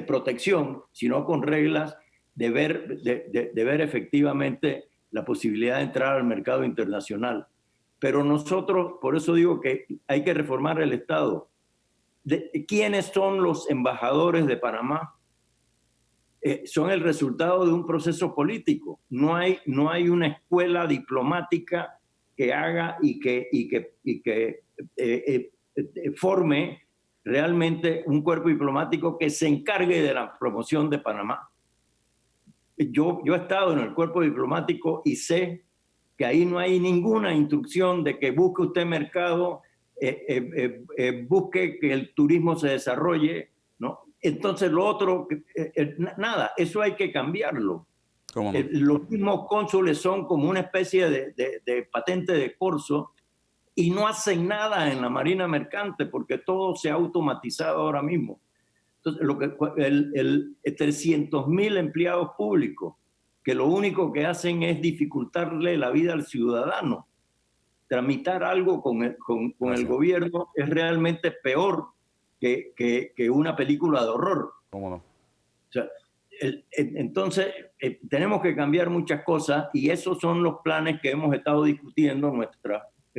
protección, sino con reglas de ver efectivamente la posibilidad de entrar al mercado internacional. Pero nosotros, por eso digo que hay que reformar el Estado. ¿Quiénes son los embajadores de Panamá? Son el resultado de un proceso político. No hay una escuela diplomática que haga y que forme realmente un cuerpo diplomático que se encargue de la promoción de Panamá. Yo he estado en el cuerpo diplomático y sé que ahí no hay ninguna instrucción de que busque usted mercado, busque que el turismo se desarrolle, ¿no? Entonces lo otro, nada, eso hay que cambiarlo. ¿Cómo no? Los mismos cónsules son como una especie de patente de corso y no hacen nada en la marina mercante porque todo se ha automatizado ahora mismo. Entonces, 300.000 empleados públicos que lo único que hacen es dificultarle la vida al ciudadano. Tramitar algo con el gobierno es realmente peor que una película de horror. ¿Cómo no? O sea, entonces, tenemos que cambiar muchas cosas y esos son los planes que hemos estado discutiendo en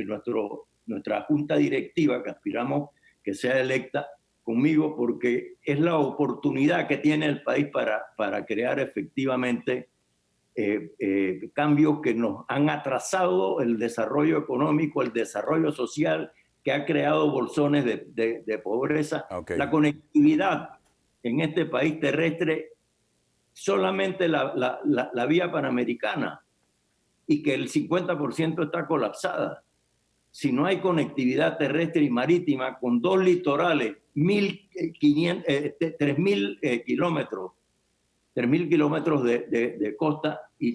nuestra junta directiva, que aspiramos que sea electa conmigo, porque es la oportunidad que tiene el país para crear efectivamente cambios que nos han atrasado el desarrollo económico, el desarrollo social, que ha creado bolsones de pobreza. Okay. La conectividad en este país terrestre, solamente la vía panamericana, y que el 50% está colapsada. Si no hay conectividad terrestre y marítima con 2 litorales, 3.000 kilómetros, 3.000 kilómetros de costa y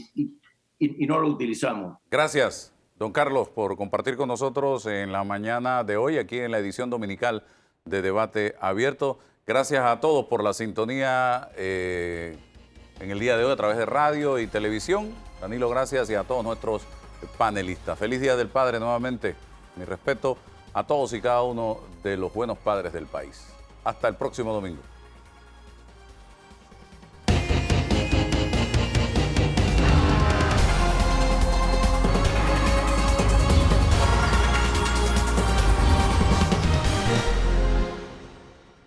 no lo utilizamos. Gracias, don Carlos, por compartir con nosotros en la mañana de hoy, aquí en la edición dominical de Debate Abierto. Gracias a todos por la sintonía en el día de hoy a través de radio y televisión. Danilo, gracias, y a todos nuestros panelistas. Feliz Día del Padre nuevamente. Mi respeto a todos y cada uno de los buenos padres del país. Hasta el próximo domingo.